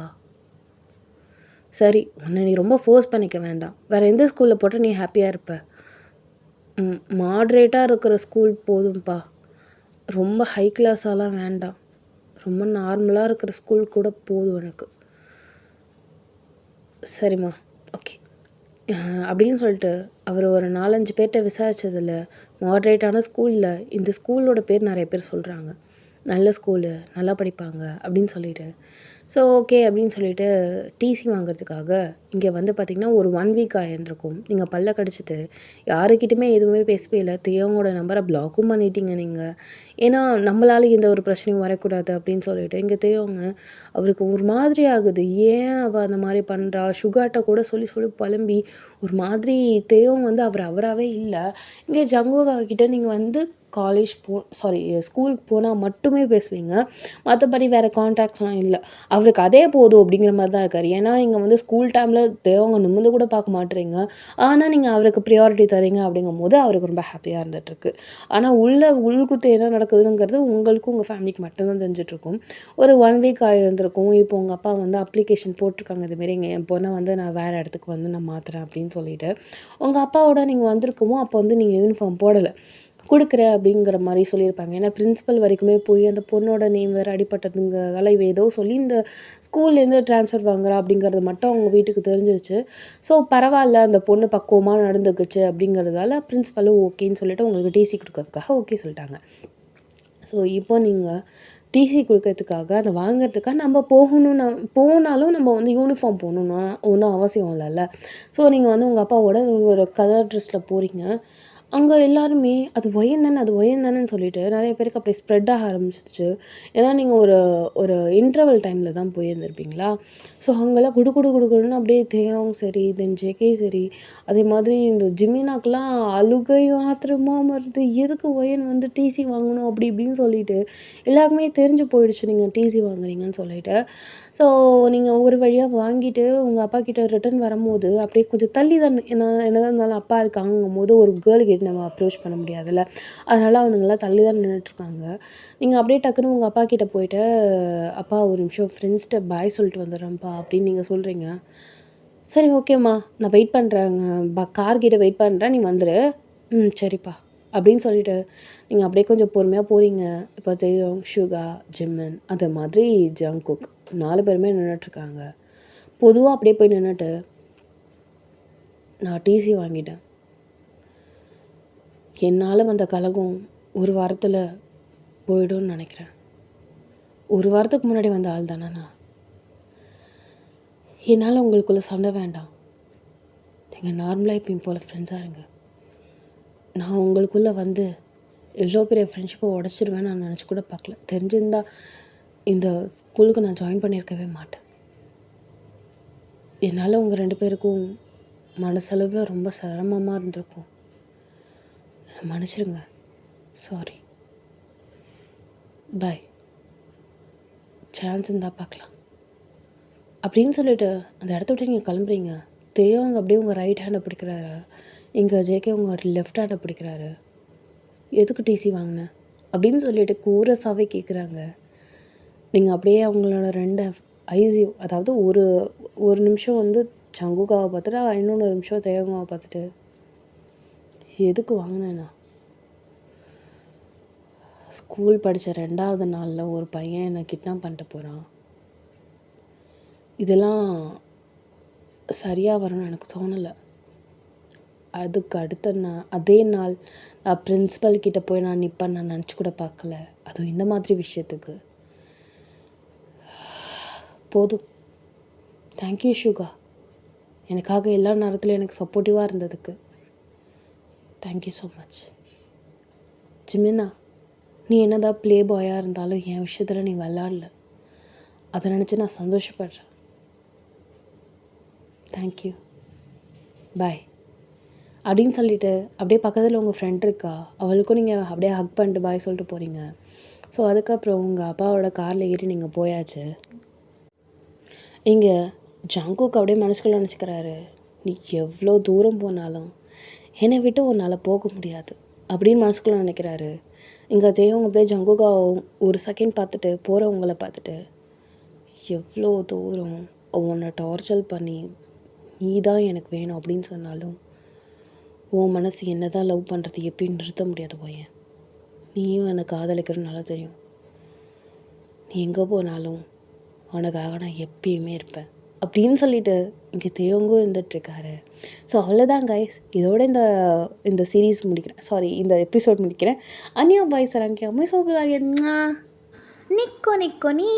சரி, உன்னை நீ ரொம்ப ஃபோர்ஸ் பண்ணிக்க வேண்டாம். வேறு எந்த ஸ்கூலில் போட்டால் நீ ஹாப்பியாக இருப்ப? மாட்ரேட்டாக இருக்கிற ஸ்கூல் போதும்ப்பா. ரொம்ப ஹை கிளாஸாலாம் வேண்டாம். ரொம்ப நார்மலாக இருக்கிற ஸ்கூல் கூட போதும் எனக்கு. சரிம்மா, ஓகே. அப்படின்னு சொல்லிட்டு அவர் ஒரு 4-5 பேர்கிட்ட விசாரித்ததில் மாட்ரேட்டான ஸ்கூலில் இந்த ஸ்கூலோட பேர் நிறைய பேர் சொல்கிறாங்க. நல்ல ஸ்கூலு, நல்லா படிப்பாங்க அப்படின்னு சொல்லிட்டு. ஸோ ஓகே அப்படின்னு சொல்லிட்டு டிசி வாங்குறதுக்காக இங்கே வந்து பார்த்திங்கன்னா ஒரு 1 வீக் ஆயிருந்திருக்கும். நீங்கள் பல்ல கடிச்சிட்டு யாருக்கிட்டயுமே எதுவுமே பேசவே இல்லை. தியாவோட நம்பரை ப்ளாக்கும் பண்ணிட்டீங்க நீங்கள். ஏன்னா நம்மளால எந்த ஒரு பிரச்சனையும் வரக்கூடாது அப்படின்னு சொல்லிட்டு இங்கே தியாவங்க அவருக்கு ஒரு மாதிரி ஆகுது. ஏன் அவள் அந்த மாதிரி பண்ணுறா? சுகாட்ட கூட சொல்லி சொல்லி புலம்பி ஒரு மாதிரி தியாவும் வந்து அவராகவே இல்லை. இங்கே ஜங்குகா கிட்ட நீங்கள் வந்து காலேஜ் ஸ்கூலுக்கு போனால் மட்டுமே பேசுவீங்க. மற்றபடி வேறு கான்டாக்ட்ஸ்லாம் இல்லை. அவருக்கு அதே போதும் அப்படிங்கிற மாதிரி தான் இருக்கார். ஏன்னா நீங்கள் வந்து ஸ்கூல் டைமில் தேவங்க நிமிர்ந்து கூட பார்க்க மாட்டேறீங்க. ஆனால் நீங்கள் அவருக்கு ப்ரியாரிட்டி தரீங்க அப்படிங்கும்போது அவருக்கு ரொம்ப ஹாப்பியாக இருந்துகிட்ருக்கு. ஆனால் உள்குத்து என்ன நடக்குதுங்கிறது உங்களுக்கும் உங்கள் ஃபேமிலிக்கு மட்டும்தான் தெரிஞ்சிட்ருக்கும். ஒரு 1 வீக் ஆகியிருந்திருக்கும். இப்போ உங்கள் அப்பா வந்து அப்ளிகேஷன் போட்டிருக்காங்க. இதுமாரி என் பொண்ணை வந்து நான் வேறு இடத்துக்கு வந்து நான் மாற்றுறேன் அப்படின்னு சொல்லிட்டு. உங்கள் அப்பாவோட நீங்கள் வந்திருக்குமோ அப்போ வந்து நீங்கள் யூனிஃபார்ம் போடலை. கொடுக்குறேன் அப்படிங்கிற மாதிரி சொல்லியிருப்பாங்க. ஏன்னா பிரின்சிபல் வரைக்குமே போய் அந்த பொண்ணோட நேம் வேறு அடிபட்டதுங்கிறதால இவ ஏதோ சொல்லி இந்த ஸ்கூல்லேருந்து ட்ரான்ஸ்ஃபர் வாங்குறா அப்படிங்கிறது மட்டும் அவங்க வீட்டுக்கு தெரிஞ்சிருச்சு. ஸோ பரவாயில்ல அந்த பொண்ணு பக்குவமாக நடந்துக்குச்சு அப்படிங்கிறதால பிரின்சிபலும் ஓகேன்னு சொல்லிட்டு உங்களுக்கு டிசி கொடுக்கறதுக்காக ஓகே சொல்லிட்டாங்க. ஸோ இப்போ நீங்கள் டிசி கொடுக்கறதுக்காக அதை வாங்குறதுக்காக நம்ம போனாலும் நம்ம வந்து யூனிஃபார்ம் போகணுன்னா ஒன்றும் அவசியம் இல்லைல்ல. ஸோ நீங்கள் வந்து உங்கள் அப்பாவோட ஒரு கலர் ட்ரெஸ்ஸில் போகிறீங்க. அங்கே எல்லாருமே அது ஒயன் தானேன்னு சொல்லிட்டு நிறைய பேருக்கு அப்படியே ஸ்ப்ரெட் ஆக ஆரம்பிச்சிருச்சு. ஏன்னா நீங்கள் ஒரு ஒரு இன்டர்வல் டைமில் தான் போயிருந்திருப்பீங்களா. ஸோ அங்கெல்லாம் குடுகுடுன்னு அப்படியே தேயாவும் சரி, தென் ஜேகே சரி, அதே மாதிரி இந்த ஜிமினாக்கெலாம் அழுகையும் ஆத்திரமும் வருது. எதுக்கு ஒயன் வந்து டிசி வாங்கணும் அப்படி இப்படின்னு சொல்லிட்டு எல்லாருக்குமே தெரிஞ்சு போயிடுச்சு நீங்கள் டிசி வாங்குறீங்கன்னு சொல்லிட்டு. ஸோ நீங்கள் ஒரு வழியாக வாங்கிட்டு உங்கள் அப்பா கிட்ட ரிட்டர்ன் வரும்போது அப்படியே கொஞ்சம் தள்ளி தான் என்னதான் இருந்தாலும் அப்பா இருக்காங்கும்போது ஒரு கேர்ள் கிட்ட நம்ம அப்ரோச் பண்ண முடியாதுல்ல. அதனால் அவனுங்கலாம் தள்ளி தான் நின்றுட்டுருக்காங்க. நீங்கள் அப்படியே டக்குன்னு உங்கள் அப்பா கிட்ட போயிட்டு, "அப்பா ஒரு நிமிஷம் ஃப்ரெண்ட்ஸ்கிட்ட பாய் சொல்லிட்டு வந்துடுறேன்ப்பா" அப்படின்னு நீங்கள் சொல்கிறீங்க. "சரி ஓகேம்மா நான் வெயிட் பண்ணுறேங்க. கார் கிட்ட வெயிட் பண்ணுறேன். நீ வந்துடு." சரிப்பா அப்படின்னு சொல்லிட்டு நீங்கள் அப்படியே கொஞ்சம் பொறுமையாக போகிறீங்க. இப்போ தெரியும் சுகா, ஜிம்மன் அது மாதிரி ஜங்குக் 4 பேருமே நின்றுட்டுருக்காங்க. பொதுவாக அப்படியே போய் நின்றுட்டு, "நான் டிசி வாங்கிட்டேன். என்னால் வந்த கலகம் ஒரு வாரத்தில் போயிடும்னு நினைக்கிறேன். ஒரு வாரத்துக்கு முன்னாடி வந்த ஆள் தானே நான். என்னால் உங்களுக்குள்ளே சண்டை வேண்டாம். நீங்கள் நார்மலாக எப்பயும் போல் ஃப்ரெண்ட்ஸாக இருங்க. நான் உங்களுக்குள்ளே வந்து எவ்வளோ பெரிய ஃப்ரெண்ட்ஷிப்பை உடச்சிருவேன்னு நான் நினச்சி கூட பார்க்கல. தெரிஞ்சிருந்தால் இந்த ஸ்கூலுக்கு நான் ஜாயின் பண்ணியிருக்கவே மாட்டேன். என்னால் உங்கள் 2 பேருக்கும் மனசளவில் ரொம்ப சிரமமாக இருந்திருக்கும். மன்னிச்சிடுங்க. சாரி. பாய். சான்ஸ் இருந்தால் பார்க்கலாம்." அப்படின்னு சொல்லிட்டு அந்த இடத்த விட்டு நீங்கள் கிளம்புறீங்க. தேவங்க அப்படியே உங்கள் ரைட் ஹேண்டை பிடிக்கிறாரு. இங்கே ஜேகே உங்கள் லெஃப்ட் ஹேண்டை பிடிக்கிறாரு. "எதுக்கு டிசி வாங்கினேன்?" அப்படின்னு சொல்லிட்டு கூரஸாகவே கேட்குறாங்க. நீங்கள் அப்படியே அவங்களோட 2 ஐஸையும் அதாவது ஒரு நிமிஷம் வந்து சங்குகாவை பார்த்துட்டு இன்னொன்று நிமிஷம் தேவங்காவை பார்த்துட்டு எதுக்கு வாங்கினேண்ணா? ஸ்கூல் படித்த 2வது நாளில் ஒரு பையன் என்னை கிட்னாப் பண்ணிட்டு போகிறான். இதெல்லாம் சரியாக வரும்னு எனக்கு தோணலை. அதுக்கு அடுத்த அதே நாள் நான் பிரின்ஸிபல் கிட்டே போய் நான் நிற்பேன் நான் நினச்சி கூட பார்க்கல. அதுவும் இந்த மாதிரி விஷயத்துக்கு. போதும். தேங்க்யூ ஷுகா, எனக்காக எல்லா நேரத்துலையும் எனக்கு சப்போர்ட்டிவாக இருந்ததுக்கு. Thank you so much. ஜிமினா, நீ என்னதான் ப்ளே பாயாக இருந்தாலும் என் விஷயத்தில் நீ விளாடல. அதை நினச்சி நான் சந்தோஷப்படுறேன். தேங்க்யூ, பாய் அப்படின்னு சொல்லிவிட்டு அப்படியே பக்கத்தில் உங்கள் ஃப்ரெண்ட் இருக்கா, அவளுக்கும் நீங்கள் அப்படியே ஹக் பண்ணிட்டு பாய் சொல்லிட்டு போகிறீங்க. ஸோ அதுக்கப்புறம் உங்கள் அப்பாவோட காரில் ஏறி நீங்கள் போயாச்சு. இங்கே ஜங்குக் அப்படியே மனசுக்குள்ளே நினச்சிக்கிறாரு, நீ எவ்வளோ தூரம் போனாலும் என்னை விட்டு உன்னால் போக முடியாது அப்படின்னு மனசுக்குள்ளே நினைக்கிறாரு. இங்கே தேவங்க அப்படியே ஜங்குகா ஒரு செகண்ட் பார்த்துட்டு போகிறவங்கள பார்த்துட்டு, எவ்வளோ தூரம் உன்னை டார்ச்சர் பண்ணி நீ தான் எனக்கு வேணும் அப்படின்னு சொன்னாலும் உன் மனசு என்ன தான் லவ் பண்ணுறது எப்படின்னு நிறுத்த முடியாது பையன். நீயும் என்னை காதலிக்கிறது நல்லா தெரியும். நீ எங்கே போனாலும் உனக்காக நான் எப்பயுமே இருப்பேன் அப்படின்னு சொல்லிட்டு இங்கே தேவங்கும் இருந்துகிட்ருக்காரு. ஸோ அவ்வளோதான் கைஸ், இதோட இந்த சீரீஸ் முடிக்கிறேன், சாரி இந்த எபிசோட் முடிக்கிறேன். அன்யா பாய் சரங்கியா மை சோபிளாக நிக்கோ நிக்கோ நீ